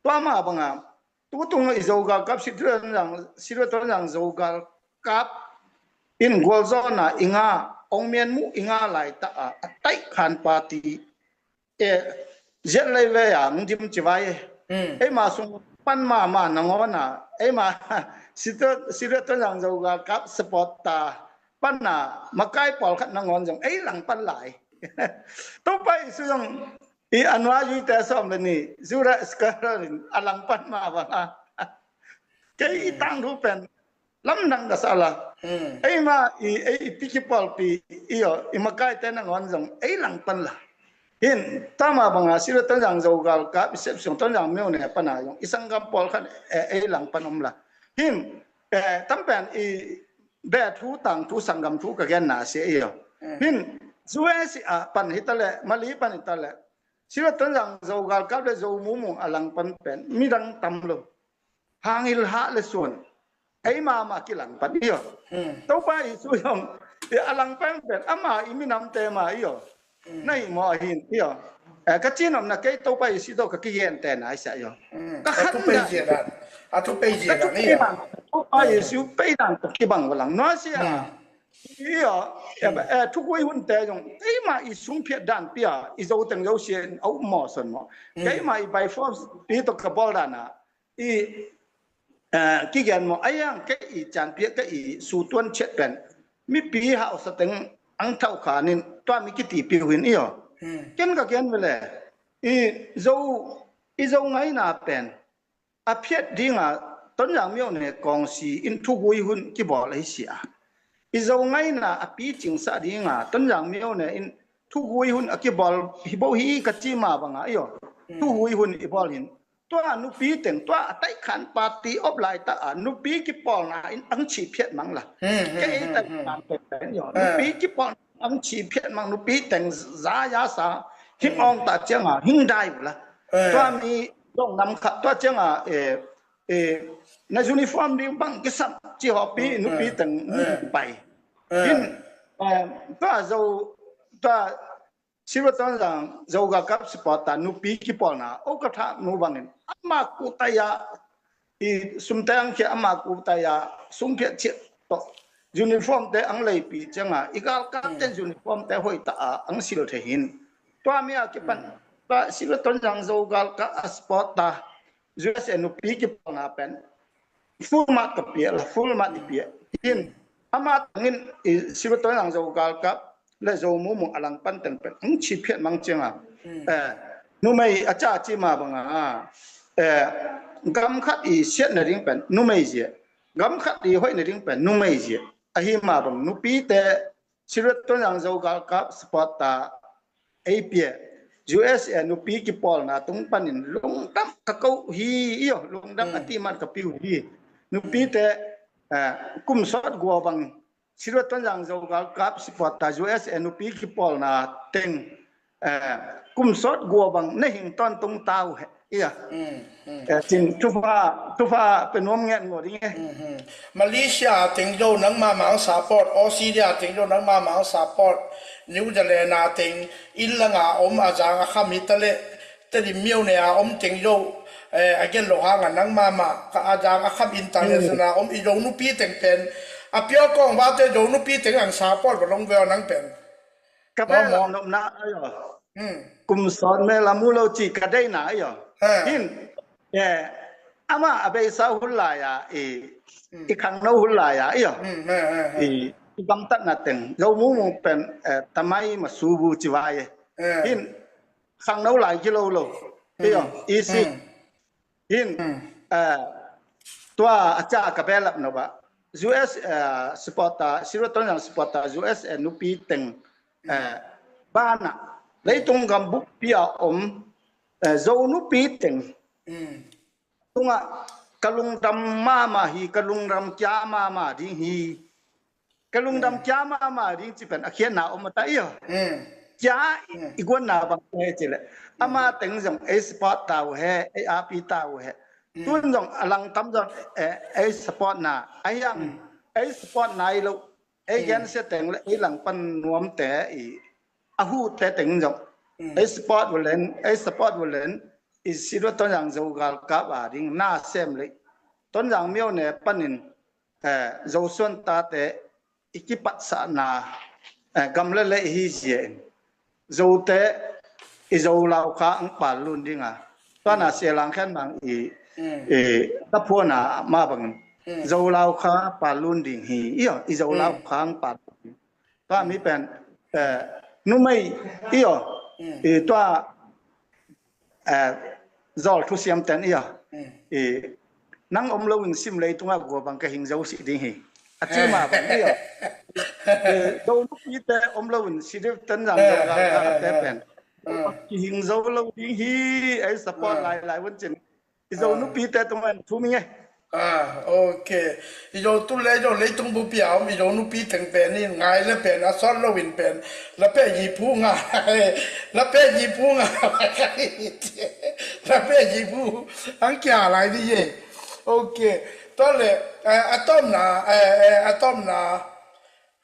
S2: ตัวมาบังตัวตรงไอ้โจกกับสิทธิ์ต่างโจกับอินกอลจอนาอิงาองเมียนมุอิงาไหลตาไต้ขันปาตีเจนเลยเวียงจิมจิไว้ไอ้มาส่งปันมาหนังวันน่ะไอ้มาสิทธิ์ต่างโจกับสปอร์ตตาปันน่ะมาใกล้ปอลขัดนังวันจังไอ้หลังปันไหลต้องไปส่งอีอันว่าอยู่แต่สมัยนี้สุราสกัดนี่อลังปันมาบ้างแกอีตั้งรูปเป็นลำนังกษัตริย์ไอ้มาไอ้พิกิปอลปีอีมาใกล้แต่นังวันจังไอ้หลังปันละเห็นตามมาบางอาศิลต้นอย่างโจกัลกับเสพส่งต้นอย่างเมียวเนี่ยปัญหาอย่างอีสังกัปอลขันไอ้หลังปันอมละเห็นตั้งเป็นอีแบบทุต่างทุสังกัมทุกแกนนาเสียเห็นส่วนสิปันหิตะเละมาลีปันหิตะเละศิลต้นอย่างโจกัลกับเลยโจมุมอลังปันเป็นมีดังตำลงหางอิลหะเลยส่วนไอ้มากิลังปันตัวไปส่วนอลังปันเป็นอามาอิมินำเตมาในหมอหินก็จีนอมนะแกตัวไปสิโดก็กี่เย็นแต่ไหนเสียก็ขัด
S1: ทุกปีเจดันทุกปีเจดันนี่
S2: ตัวไปสิไปดันกี่บังวลังน้อยเสียทุกวันหุ่นแต่ยงไอ้มาอีสุ่มเพียดันเปียอีโจตังโยเชียนเอาหมอสนหมอไอ้มาอีไปฟอร์สปีตกกระบอกดานะอีกี่เย็นหมอไอ้ยังแกอีจานเปียก็อีสู่ต้นเช็ดเป็นมีปีหาสตังอังเท่าขานินตัวมีกี่ตีปีหุ่นเกินก็เกินไปเลยอีโจไงน่าเป็นอาเพียดดิ้งต้นอย่างเมียวเนี่ยกองสีอินทุกวันหุ่นกี่บอกเลยเสียอีโจไงน่ะปีจิงสะดิ้งต้นอย่างเมียวเนี่ยอินทุกวันหุ่นกี่บอกฮิบฮีกัจจิมาบังทุกวันหุ่นอีบอลหินตัวนุปีเต็งตัวไต้ขันปาตีอบไหลตานุปีกี่ปองอังชีเพียดมังล่ะแกไอ้แต่งานเป็นนุปีกี่ปองอังชีเพียดมังนุปีแต่งซายาสาหิมองตาเจียงหิงได้ละตัวมีลงนำขัดตัวเจียงในยูนิฟอร์มดีบังกิสับจีฮอปีนุปีแต่งไปหินตัวตัวชีวิตตอนนั้นเรากับสปอร์ตานุปีกี่ปอนนะโอ้ก็ท่านูบังเงินอามากูตายาอีสุมเตงเขียอามากูตายาสุมเขียเชี่ยต่อยูนิฟอร์มแต่อังเลยปีจังอีกาลกันเต็นยูนิฟอร์มแต่หอยตาอังสิลเทหินตัวเมียกี่ปันตัวชีวิตตอนนั้นเรากับสปอร์ตายูเอสเอนุปีกี่ปอนนะเป็นฟูลมากับเปียละฟูลมาดิเปียหินอามาเงินชีวิตตอนนั้นเรากับและโจมุมอลังปันเต็งเป็นอังชีเพียมังเจียงนุ่มไม่อาจารย์จีมาบังกำขัดอีเสียนในริ่งเป็นนุ่มไม่เจียกำขัดอีห้อยในริ่งเป็นนุ่มไม่เจียอาหิมาบังนุปีแต่ชีวิตต้นอย่างโจกับสปอร์ตาเอเปีย USA นุปีกี่ปอลนะตรงปันนินลงดับกะเกาฮีลงดับอติมันกับปิวฮีนุปีแต่กุมสอดกัวบังชีวิตต้นอย่างโจกับสปอร์ตา USA นุปีกี่ปอลนะเต็งกุมสอดกัวบังในหิงตอนตรงเตาจริงทุกฟ้าเป็นวงเงินหมดยังไง
S1: มาเลเซียถึงโยนังมาหมังสปอร์ตออสเตรเลียถึงโยนังมาหมังสปอร์ตนิวซีแลนด์ถึงอินลังอมอาจารย์ข้ามิตรเล่แต่ดิมิวเนี่ยอมถึงโยอาเกนโลหะงันนังมาอาจารย์ข้ามอินเตอร์เนชั่นแนลอมอีโยนุปีถึงเป็นอาเปียกองว่าแต่โยนุปีถึงอังสปอร์ตลงเวลนังเป็น
S2: กับแม่มองนมนะกุมสอนแม่ละมูโลจิกระได้หนาหิน อามาอเบสาหุลายาอีขังโนหุลายาอีบังตัดนาเต็งเรามูเป็นทำไมมาสูบูจิวายหินขังโนหลายกิโลโลอีสิหินตัวอาจารย์กับเบลับนะว่า US supporter สิรต้นอย่าง supporter US นุปีเต็งบ้านอ่ะเลยตรงกับบุกพิอาโซนุปีเต็งตรงอ่ะกะลุงดำมาฮีกะลุงดำจ้ามาดิฮีกะลุงดำจ้ามาดิจิเป็นอาเขียนหนามาตายจ้าอีกวันหนาบางเฮจิเลยอามาเต็งจังสปอร์ตตาวเฮอาร์พีตาวเฮตุนจังอลังตั้มจังสปอร์ตนายังสปอร์ตนายลูยันเสต็งเลยหลังปันนวมแต่อาหูแต่เต็งจังสปอร์ตวันเล่นสปอร์ตวันเล่นสิรต้นอย่างจูกาลกับดิ่งน่าเซมเลยต้นอย่างเมียวเนี่ยปันนินจูส่วนตาแต่อีกปัสสนากำเล่เลยฮิเจนจูแต่จูลาวข้าอังปาลุนดิ่งตอนน่ะเสียหลังแค่บางตะพูน่ะมาบังจูลาวข้าปาลุนดิ่งฮีจูลาวข้าอังปาก็มีเป็นนุ่มไม่ตัวzol thu siam ten ia nang lo wing sim lei tunga go bang ka hing zo si ding hi achi ma ba ia do nu pi te lo wing si de ten jang ga te pen ki hing zo lo ding hi ai support lai wen chen zo nu pi te tunga thu mi nge
S1: ok yo tu le yo le tung bu piao mi yo nu pi teng pen ni ngai le pen a son lo win pen la pe yi pu nga la pe yi pu nga la pe yi pu ang kya lai di ye ok to le atom na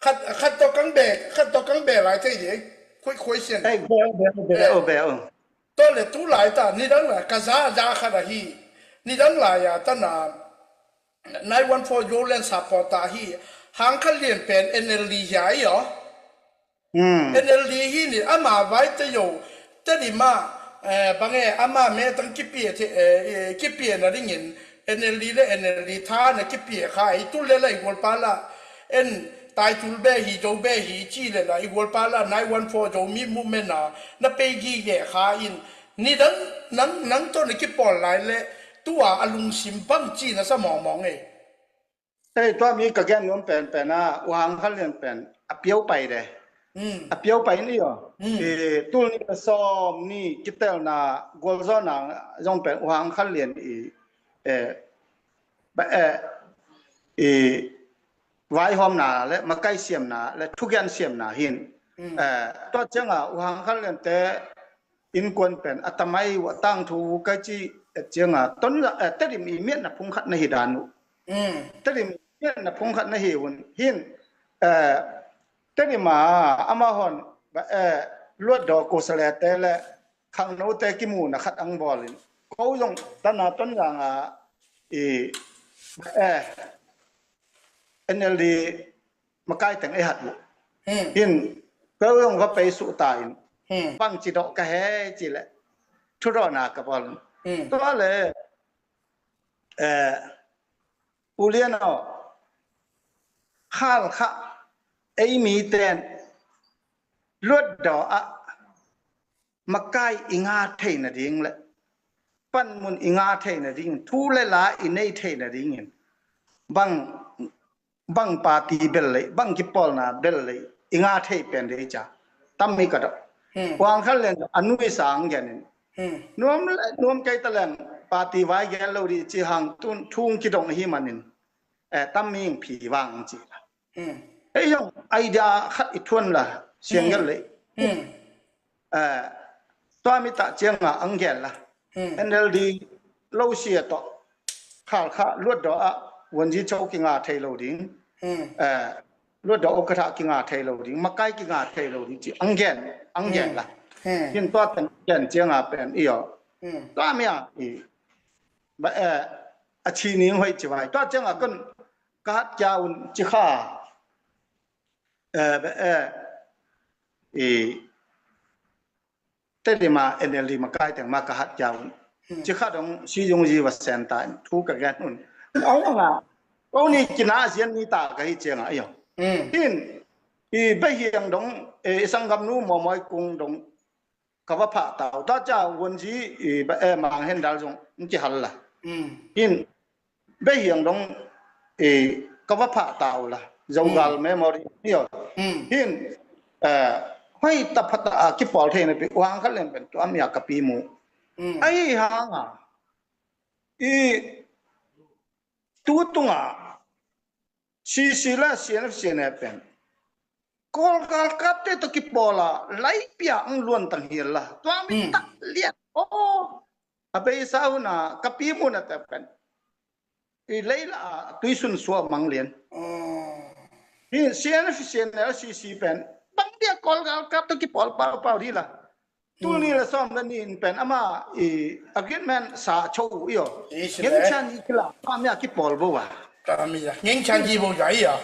S1: khat to kang be lai te ye khoi xian
S2: ai be
S1: to le tu lai ta ni dang la ka za kha da hi ni dang la ya ta na 914 Yolan supporter hi hang kha lien pen NLD ya yo NLD hi ni ama vai te yo te di ma bange ama me tang ki pie te ki pie na ringin NLD le NLD tha na ki pie kha I tu le lai gol pala en tai tul be hi jo be hi chi le la I gol pala 914 jo mi movement na pe gi ge kha in ni dang nang to ni ki pol lai leตัวอลุงสิมปังจีนะสมอง
S2: ตัวมีกระแกนน้มเป็นวางขั้นเรียนเป็นอเปียวไปเลยอเปียวไปนี่ตัวนี้ซ้อมนี่กิเตลนากอลซอนังยองเป็นวางขั้นเรียนไว้หอมนาและมาใกล้เสียมนาและทุกอย่างเสียมนาหินตัวเจ้าวางขั้นเรียนแต่อินกวนเป็นอัตมัยวตั้งทูกจีเจียงต้นแต่ดิมีเมียนพุงขัดในหิดานุแต่ดิมีเมียนพุงขัดในหิวนหินแต่ดิมาอามาฮอนลวดดอกโกสเลเตและขังโนเตกิมูนะขัดอังบอลินเขายงต้นต้นอย่างNLD มาใกล้แต่งไอหัดหินเขายงเขาไปสุตายบังจิดอกกะแฮจิแหละทุรนากับบอลตัวเลยอุเลียนข้าข้าไอมีเตนลวดดอกมาใกล้อิงาเทนดิ่งเลยปั้นมุนอิงาเทนดิ่งทูเลลาอินเนเทนดิ่งบังปาตีเบลเลยบังกิปอลนาเบลเลยอิงาเทเป็นเดจ้าตั้มมีกระดกวางขั้นเลนอนุวิสังแกนินนวมใจตะแลงปาติไว้แกเราดีจีหังตุนทุ่งกิดงหิมันินตั้มมีงผีวางจีละยังไอเดียขัดอิทวนละเสียงกันเลยตัวมิตรเจียงอังแกละNLD เล่าเสียต่อข้าลวดดอกวันที่เจ้ากิงาไทยเราดิ้งลวดดอกอกระทะกิงาไทยเราดิ้งมาใกล้กิงาไทยเราดิ้งจีอังแกละยินตัวเป็นเจียงเป็นตัวเมียอาชีนี้ให้จีไว้ตัวเจียงก็กัดยาวจีข้าแต่ดีมาNLD มาใกล้แต่มากัดยาว จะข้าดงซีจงจีวัดเซนตายทุกข์กันนู่นเอาอย่างอ่ะก็นี่กินอาเซียนนี่ตากันเจียงอ่ะอย่างที่ไปเฮียงดงสังกัมนู้มอมอยกงดงกับว่าผ่าเต่าถ้าเจ้าวันที่มาเห็นดาวจงมันจะหันละที่ไปเฮียงดงกับว่าผ่าเต่าละจงกาลเมมโมรีเนี่ยที่ให้ตับพัตอาคิปอลเทนไปวางเขาเล่นเป็นตัวมีอากับปีมูไอ้หางอ่ะตัวตรงอ่ะซีละเสียนเสียนเป็นกอลกาลกับเตตัวคิปอลละไล่เปียงล้วนตั้งเหียละตัวมีตักเลียดโอ้อาไปสาวน่ะกับปีมูน่ะแต่เป็นไล่ละตุยสุนสัวมังเลียนนี่เสียนซีเป็นบางเดียกอลกาลกับตัวคิปอลเปล่าดีละตัวนี้ละซ้อมแล้วนี่เป็นอามาอักเกตแมนสาโชว์อีกยังฉันอีกละความอยากคิปอลบัว
S1: ตามียังฉันจีบใหญ่อ่ะ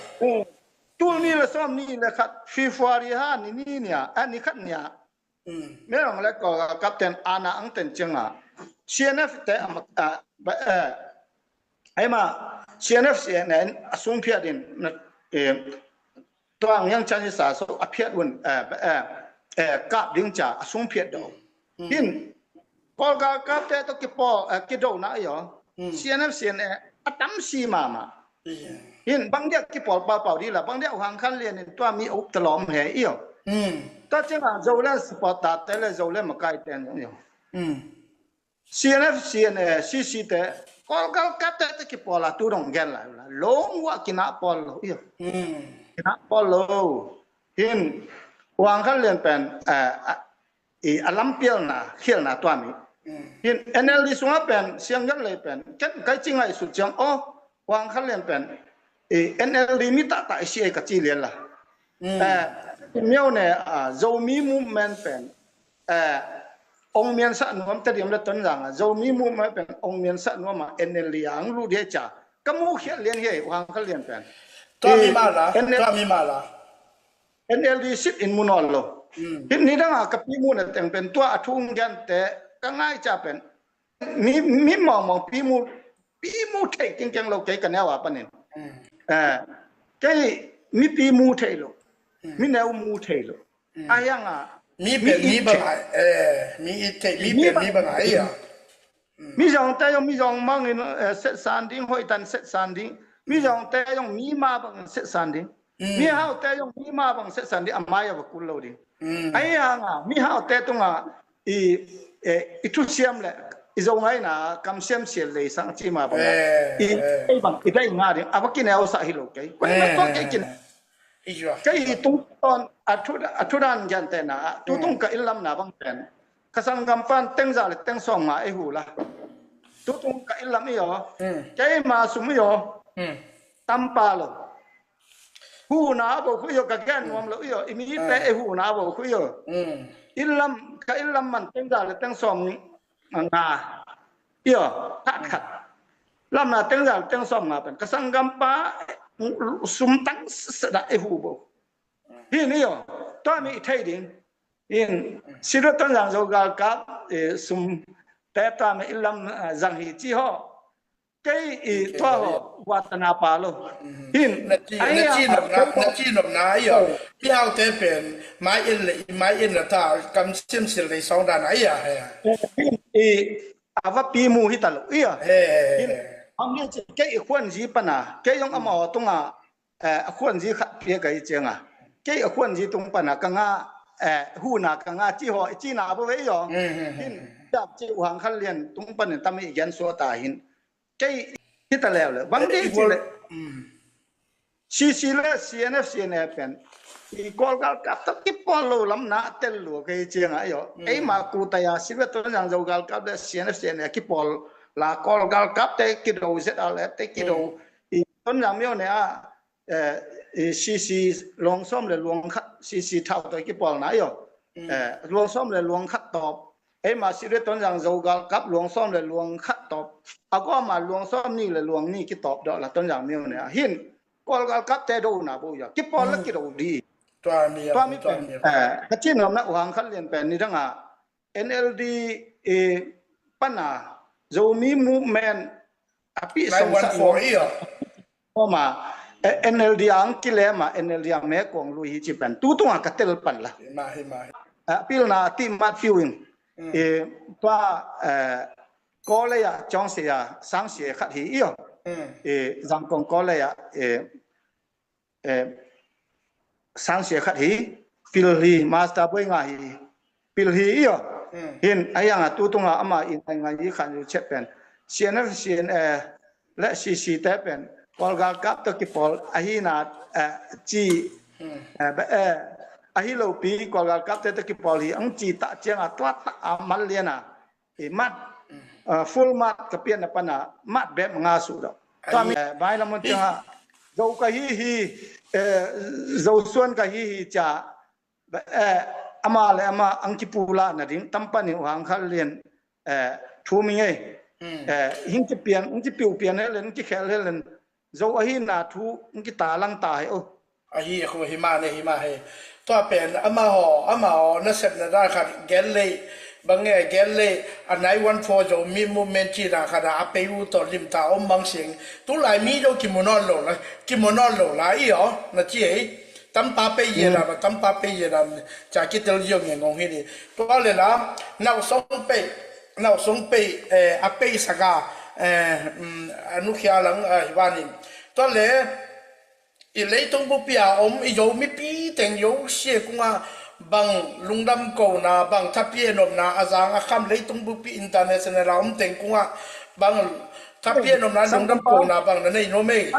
S2: ตัวนี้ละซ้อมนี่ละคัดฟีฟารีฮานี่เนี่ยอันนี้คัดเนี่ยไม่ลองแล้วก็กัปตันอาณาอังเต็นจังอ่ะ CNF แต่ไอ้มา CNF เนี่ยสุ่มเพียดินตัวยังฉันจะสาสอภิษวันกับดึงจ่าสุ่มเพียดเอาหินพอกับแต่ตัวกี่ปอกี่ดอกนะอีอ๋อ CNF เนี่ยตั้มซีมาหินบางเดียกี่ปอเปล่าดีละบางเดียหางคันเรียนตัวมีอุปตลอมเหอีอ๋อแต่จังหวะเราเล่นสปอร์ตแต่เราเล่นมาไกลเต็นอีอ๋อCNF เนี่ยซีแต่กับแต่ตัวกี่ปอละตัวดงแกนละลงว่ากินาปอลอีอ๋อกินาปอลหินวางขั้นเรียนเป็นอลัมเปียลนะเขียนนะตัวนี้เห็น NLD ส่วนเป็นเสียงยันเลยเป็นก็จริงไอ้สุดจังอ๋อวางขั้นเรียนเป็น NLD มีตาเสียกับจีเรียนละเมียวเนี่ยโจมีมูฟเมนต์เป็นองเมียนสันนวมแต่เดียมเลยต้นอย่างโจมีมูฟเมนต์เป็นองเมียนสันนวมNLD อังรู้เดียจ้าก็มูเขียนเรียนเฮวางขั้นเรียนเป็น
S1: ตัวมีมาละ
S2: NLD sit in Munolo. Ini dah kapi mun yang pen tua atung gan te kangai capen. Mi mau pimu thei keng lo kai kan yawa panen. Kai mi pimu thei lo. Mi nau mu thei lo. Ayang
S1: mi ben mi bangai mi thei mi ben mi bangai ya.
S2: Mi jong ta yong mi jong mang in set san ding hoi tan set san ding. Mi jong ta yong mi ma bang set san ding. Mi hao te yong mi ma bang set san di amaya ba kul lo di ai nga mi hao te tu nga itu siam le izo ngai na kam siam siel le sang chi ma ba ai bang i dai nga di abakin au sa hi lo kai ko na to kai kin kai tu ton athudan jan te na tu tung ka ilam na bang ten kasang gampan teng za le teng song ma ai hu la tu tung ka ilam yo kai ma sum yo tampa lo hu na bo khu yo ka gan wam lo yo imi te hu na bo khu yo ilam man teng da le teng som nga yo khat lam na teng da teng som nga pen ka sanggam pa sum tang sada hu bo hi ni yo to mi thai ding in siro ton jang zo ga ka sum te ta mi ilam jang hi chi ho cái toaวัฒนาปาโลหิน
S1: นัจีนบนาอีอ่ะที่เอาแต่เป็นไม้อินละท่ากำเชื่อมสิเลยสองด้านไอ้อ่ะ
S2: อาว่าปีมูฮิตาลุอีอ่ะอันนี้จะแกอีกคนจีปนะแกยองอมอตรงคนจีขัดเพียกไอ้เจียงแกอีกคนจีตรงปนะกังหูนากังจีหอจีนาบ่ไว้ยองหินจับจีหวังขันเรียนตรงปนะทำให้ยันสัวตาหินที่ตะแล้วเลยบางทีจีเลยซีเลย CNF เป็นอีกอลกับตับที่ปอลลำหน้าเตลลูกไอ้เจียงไอ้ยอไอ้มากูตายาสิเวตัวอย่างเจ้ากอลกับเด CNF ที่ปอลลากอลกับเตกิโดเสร็จอะไรเตกิโดอีต้นอย่างเมียวเนี่ยซีลงซ้อมเลยลวงคัดซีเท่าตัวที่ปอลนะยอลวงซ้อมเลยลวงคัดตอบไอ้มาสิเรต้นอย่างเจ้ากอลกับลวงซ้อมเลยลวงคัดตอบเอาก็มาลวงซ้อมนี่เลยลวงนี่ที่ตอบดอกละต้นอย่างเมียวเนี่ยหินกอลกับเตโดนะบุยที่ปอลแล้วกิโดดี
S1: ตัวมี
S2: เป็นจีนเราเนี่ยหวังขั้นเรียนเป็นนี่ทั้งNLD ปัญหาเรามีมูเมนอภิสงสัย
S1: 914อีอ่ะ
S2: พอมา NLD อังกิเลมา NLD แม่กองลุยจิเป็นตู้ตัวกัตเตลปันละ
S1: มา
S2: พิลนาที่มาฟิวอินตัวก็เลยจองเสียสังเสียขัดหีอ่ะจังกงก็เลยสังเสียขัดหีพิลฮีมาสตาร์บวยงาฮีพิลฮีอ่ะเห็นไอ้ยังตู้ตัวอามาอินงานยี่ขันอยู่เช็ดเป็นเสียนักเสียนและซีแต่เป็นพอลกากับตะกี้พอลไอ้นาจีไอ้เราปีพอลกากับตะกี้พอลอังจีตะเจียงอัตวัตอามัลเลียนะมัดfull มัดกับเปียนปนะมัดแบบงาสุดตอนนี้บายละมันจะเราก็ฮีเราส่วนก็ฮีจะอามาเลยอามาอังกิปูลานะดิ้งตั้มปนิวหังคัลเลียนทูมิงหิงจะเปลี่ยนหิงจะปิวเปลี่ยนให้เล่นหิงจะแค่เล่นเราไอ้นาทูหิงจะตาลังตายโอ้
S1: ไอ้ฮีคุหิมาเนี่ยหิมาเฮตัวเป็นอามาหอนั่นเสร็จนะได้ค่ะแกนเลยบางแง่แกนเลยอันไหนวันพอจะมีโมเมนต์ที่ราคาอาเปยูต่อริมตาอมบางเสียงตัวไหลมีเรากิโมโนโลละกิโมโนโลละอีอ๋อนะเจ๊ตั้มปาเปย์ละตั้มปาเปย์ละจากกิตเลียงอย่างงงที่นี่ตัวเลยละน่าสงเปย์น่าสงเปย์อาเปย์สักาอนุขยาหลังวานินตัวเลยอีเลยต้องบุปผาอีโยมีปีแต่งโยเสียกุงาบางลุงดำกูนาบางทัพเยนมนาอาจารย์อาคำเลยต้องบุปผาอินเตอร์เนชั่นแนลแต่งกุงาบางทัพเยนมนาลุงดำกูนาบางนั่นเองโนเมย์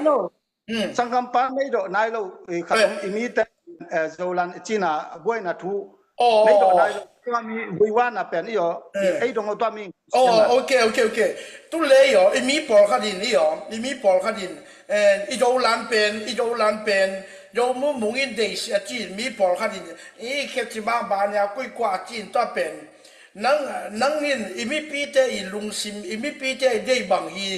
S2: สังคมปานไม่โดนายเราขนมอิมิเตโซลันจีน่าบวยนาทูไม่โดนายก็มีบุยวานาเป็นอีอ๋อไอ้ตรงตัวมี
S1: โอเคตุเลยอ๋ออีมีปอลขัดินอีอ๋ออีมีปอลขัดินอีโจลันเป็นโยมุงอินเดชจีนมีปอลขัดินอีแค่ที่บ้านเนี่ยกุยกว่าจีนตัวเป็นนังนินอีมีปีเตอีลุงซิมอีมีปีเตได้บางฮี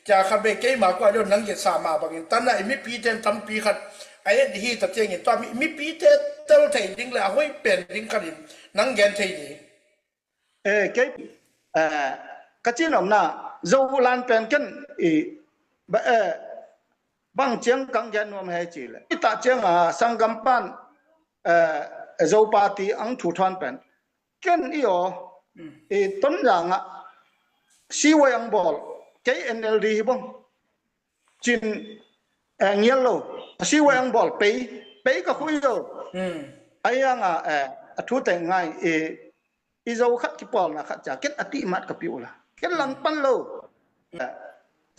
S1: จะขับเบกมากกว่าโยนังเกษามาบางตอนนั้นอีมีปีเตทำปีขัดไอ้ฮีตัดเจียงตัวมีปีเตเต้าไทยดิ้งเลยห้อยเป็นดิ้งขัดินนังเกนไทยดี
S2: เก็กระจินอมน่ะโจลันเป็นกันบางเจียงกังยันวมให้จีเลยที่ตาเจียงสังกัมปันโจปาตีอังถูทอนเป็นกันอีอ๋อต้นอย่างซีวยังบอลKNLD บ้งจินเงี้ยโลซีวยังบอลไปก็คุยโลไอ้ยังทุแต่งไงอีโจขัดกี่ปอลนะขัดจากเก็ตอติมัดกับปิวละเก็ตลังปันโล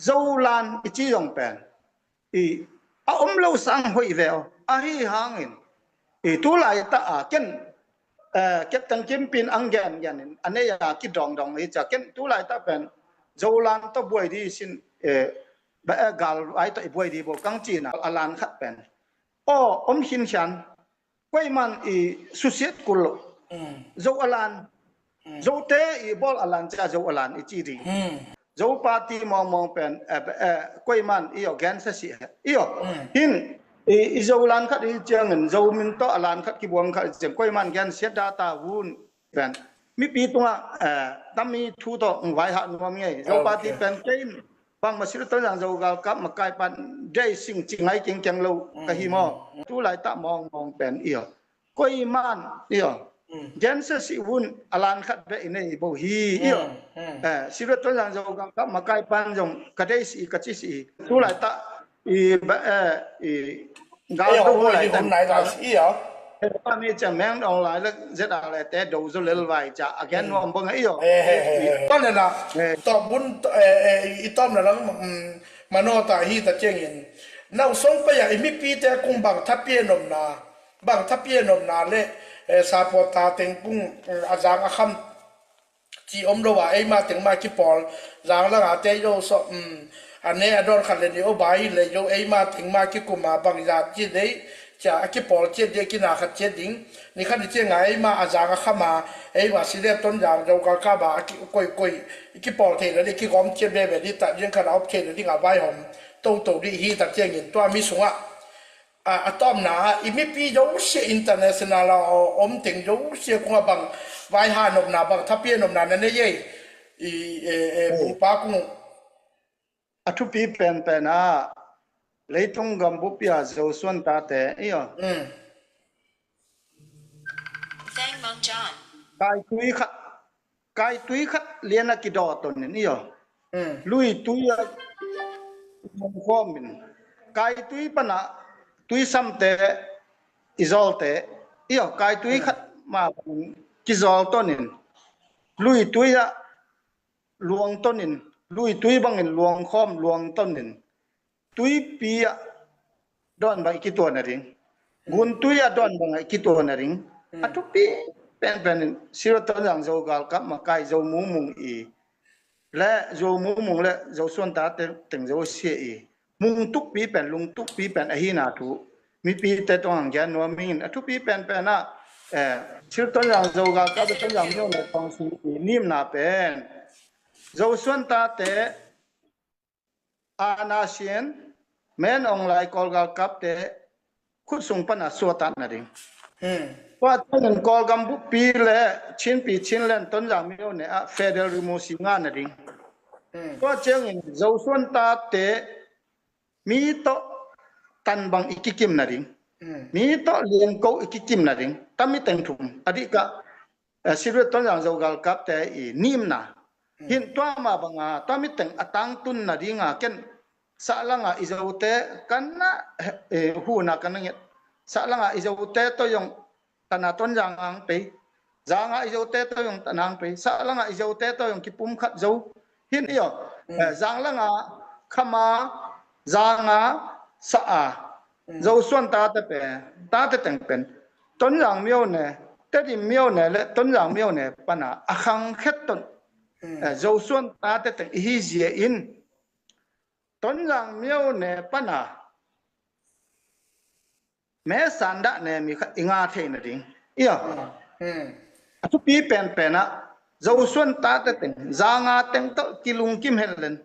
S2: โจลันอีจียองเป็นโลสังหอยเวลฮีหางอินตัวลายตาเก็ตตังกิมปินอังแกนยันอันนี้อยากกิดดองจากเก็ตตัวลายตาเป็นโจลันตัวบวยดีสินกาลไอ้ตัวบวยดีบอกกังจีน่ะอลันขัดเป็นหินฉันไว้มันสุเสียดกุลโจอลันโจเตบอลอลันจะโจอลันจีดีโจปาตีมองเป็นกวยมันแกนเสียหินโจอลันขัดเจียงเงินโจมินโตอลันขัดกีบวงขัดเจียงกวยมันแกนเสียดาตาวุนเป็นมีปีตัวตั้มมีทูโตไว้หันว่าไงโจปาตีเป็นเกนบางมาสิรตัวอย่างโจกับมากายปันได้สิ่งจริงไงเก่งจังเรากะฮิมอตัวไหลตามองเป็นกวยมันแกนเสียวุนอลันขัดไปในบ่ฮีสิรตัวอย่างโจกับมากายปันจงกระได้สิกระจิสิตัวไหลตากาตัวไหลต
S1: ไหนได้
S2: ตอนนี้จะแม่งออนไลน์แล้วจะอะไรแต่ดูจะเลี้ยวไปจะagainว่าบังไง
S1: ตอนนั้นนะตอบบุญอีต้อมนั่นแล้วมโนตาฮีตะเจงินน่าสงไปอย่างมีปีแต่คงบางทัพเปียนมนาเละซาปตาเต็งกุ้งอาจารย์อาคำจีอมโลว่าไอ้มาถึงมาคิปอลจางละอาเตโยสอันนี้อดอนขันเลยโอบายเลยโยไอ้มาถึงมาคิกุมาบางอย่างจีเลยจะคิปอลเจ็ดเดียกินาขัดเจ็ดดิ้งนี่ขันเจียงไงมาอาจารย์ข้ามาไอ้ว่าสิเดต้นอย่างเราก็ข้ามากุยคิปอลเทแล้วนี่คิกอมเจ็ดเแบบนี้ตัดยังขนาดเทแล้วที่งาไว้หอมโตดีฮีตัดเจียงเงินตัวมีสูงอะตอมนาอีมีปีโยเสียอินเตอร์เนชั่นแนลเราถึงโยเสียกว่าบางไว้หานมนาบางทัพเปียนมนานั่นเอง bu pa kung
S2: atu pi pen a leitung gam bu pia zo suan ta te iyo
S3: Fang Mong John.
S2: kai tui khat liana ki do ton ni iyo lui tui ya mong ko min kai tui pana tui sam te izol te iyo kai tui khat ma ki zol tonin lui tui ya luang tonin lui tui bangin luang khom luang tonin tui pi ya don ba ki to na ring gun tui ya don ba ki to na ring atu pi pen siro ton yang zo gal kap ma kai zo mu mung i le zo mu mung le zo suan ta te teng zo sie i mung tuk pi pen lung tuk pi pen a hi na thu mi pi te tong ang gian no min atu pi pen na siro ton yang zo gal kap ton yang yo le tong si nim na pen zo suan ta te anasian men ong lai kol gal kap te khut sung pana suata na dingว่าต้นกอลกัมพูปีและชิ้นปีชิ้นเล่นต้นอย่างมีเนี่ยเฟเดอร์ริโมซิงานนั่นเองว่าเจ้าเองเจ้าส่วนตาเตมีโตตันบังอีกกิมนั่นเองมีโตเลี้ยงกูอีกกิมนั่นเองตั้มมีแต่งถุงอดีกะสิรุต้นอย่างเจ้ากัลกับแต่อีนิมนะหินตัวมาบังอาตั้มมีแต่งอัตังตุนนั่นเองอ่ะเก็นสาลังอ่ะอิจฉาเตกันนะหูนักกันเนี่ยสาลังอ่ะอิจฉาเตตัวยงตนาต้นยางอังไปจางไอโจเตโตยงตนางไปสาลังไอโจเตโตยงกิปุ่มขัดโจหินเอียวจางลังขมาจางสะอาโจส่วนตาเตเปตาเตแต่งเป็นต้นยางเมียวเนี่ยเตดิเมียวเนี่ยและต้นยางเมียวเนี่ยปนาอังเข็ดต้นโจส่วนตาเตแต่งฮิเจียอินต้นยางเมียวเนี่ยปนาแม้สันดะเนี่ยมีอิงาเทนดิ่งเอียทุกปีเป็นนะเจ้าส่วนตาเต็งจางาเต็งโตกิลุงกิมเฮลัน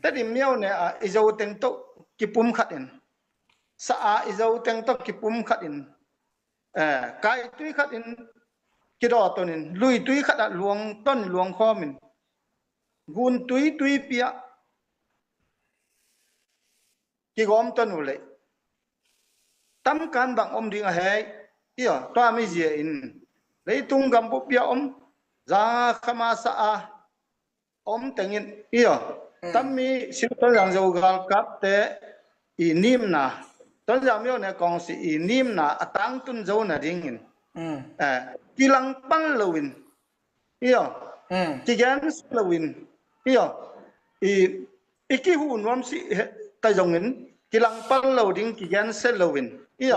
S2: แต่ดิมเมียวเนี่ยอิเจ้าเต็งโตกิปุ่มขัดอินสะอาอิเจ้าเต็งโตกิปุ่มขัดอินไก่ตุยขัดอินกิดอตนินลุยตุยขัดลวงต้นลวงข้อมินกุนตุยเปียกิกอมต้นอุเลยตั้มการบังอมดิ่งให้เอี่ยตัวไม่เจียอินเลยตุงกำปุบยาอมจางขมาสะอาอมแต่งินเอี่ยตั้มมีสิบต้นอย่างเจ้ากัลกับเตอีนิมนะต้นอย่างเมียวเนี่ยกองสิอีนิมนะตั้งตุนเจ้าเนี่ยดิ่งอินกิลังปันเลวินเอี่ยกิแกนสเลวินเอี่ยอีกิหูนวมสิตะยงอินกิลังปันเลวดิ่งกิแกนเซเลวินเอี่ย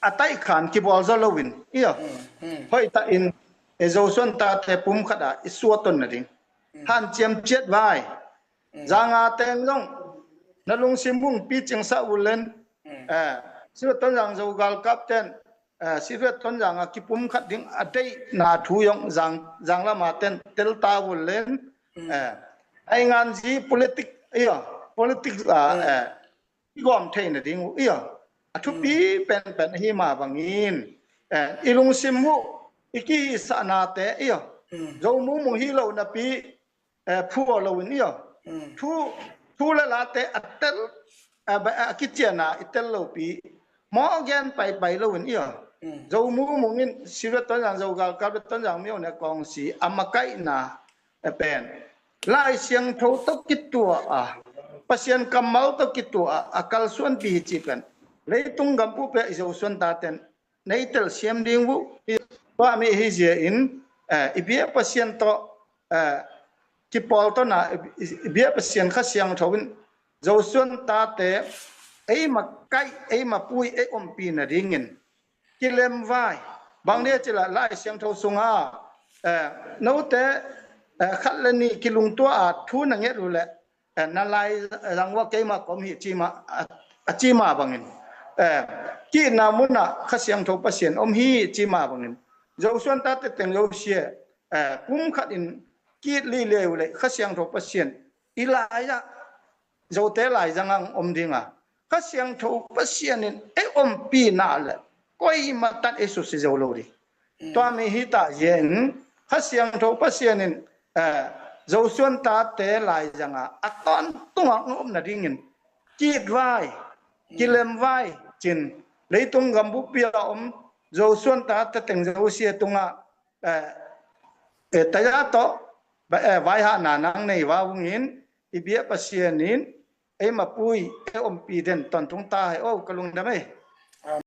S2: อัตไอขันกิบอลซาลวินเอี่ยเฮ้ยตาอินเอโซส่วนตาเทปุ่มขดาอิสวตันนั่นเองฮันเจียมเจ็ดไว้จางอาเตงยงนลุงซิมุงปีจิงสาวเลนสิวตันยังโจกัลกับเตนสิวตันยังกิปุ่มขัดดิ้งอัตไอนาทูยงจางละมาเตนเตลตาวเลนไองานจี politic เอี่ย politics ที่กอมเทนดิ่งเอี่ยทุกปีเป็นหิมาบางอินอีลุงซิมุอีกีสนาเตเอี่ยเรามุงฮิโลนับปีผู้เราเอี่ยทูละลาเตอัตเตลกิจนาอิตเตลเราปีมอแกนไปเราเอี่ยเรามุงอินสิบต้นอย่างเรากับต้นอย่างเมียวเนี่ยกองสีอามาไกนาเป็นลายเสียงโทตกิจตัวpasien kamal to kitu akal suan pi chipen leitung gampu pe iso suan taten neitel siam ding bu wa mi hi je in ibia pasien to kipol to na ibia pasien kha siang thawin zo suan ta te ei makai ei mapui ei ompi na ringin kilem vai bang ne chila lai siang thaw sunga no te khatlani kilung to thu na nge ru leนั่นไล่รังว่าเกี่ยมาก็มีจีมาบางเงินกี่นามุนข้าเสียงทบเสียนฮีจีมาบางเงินเราส่วนตัดแต่งเราเสียปุ่มขัดอินกี่ลีเลวเลยข้าเสียงทบเสียนอีหลายจะเราเตะหลายจังดิ่งข้าเสียงทบเสียนนี่ปีนาเลย koi matan esu si zolo ri to mi hita yen hasiang tho pasianin zo suan ta te lai janga aton tunga ngom na ringin kit vai kilem vai chin leitung gambu pia zo suan ta ta teng zo sia tunga taya to vai ha na nang nei wa wungin ibia pasianin ai mapui e pi den ton tung ta o kalung da mai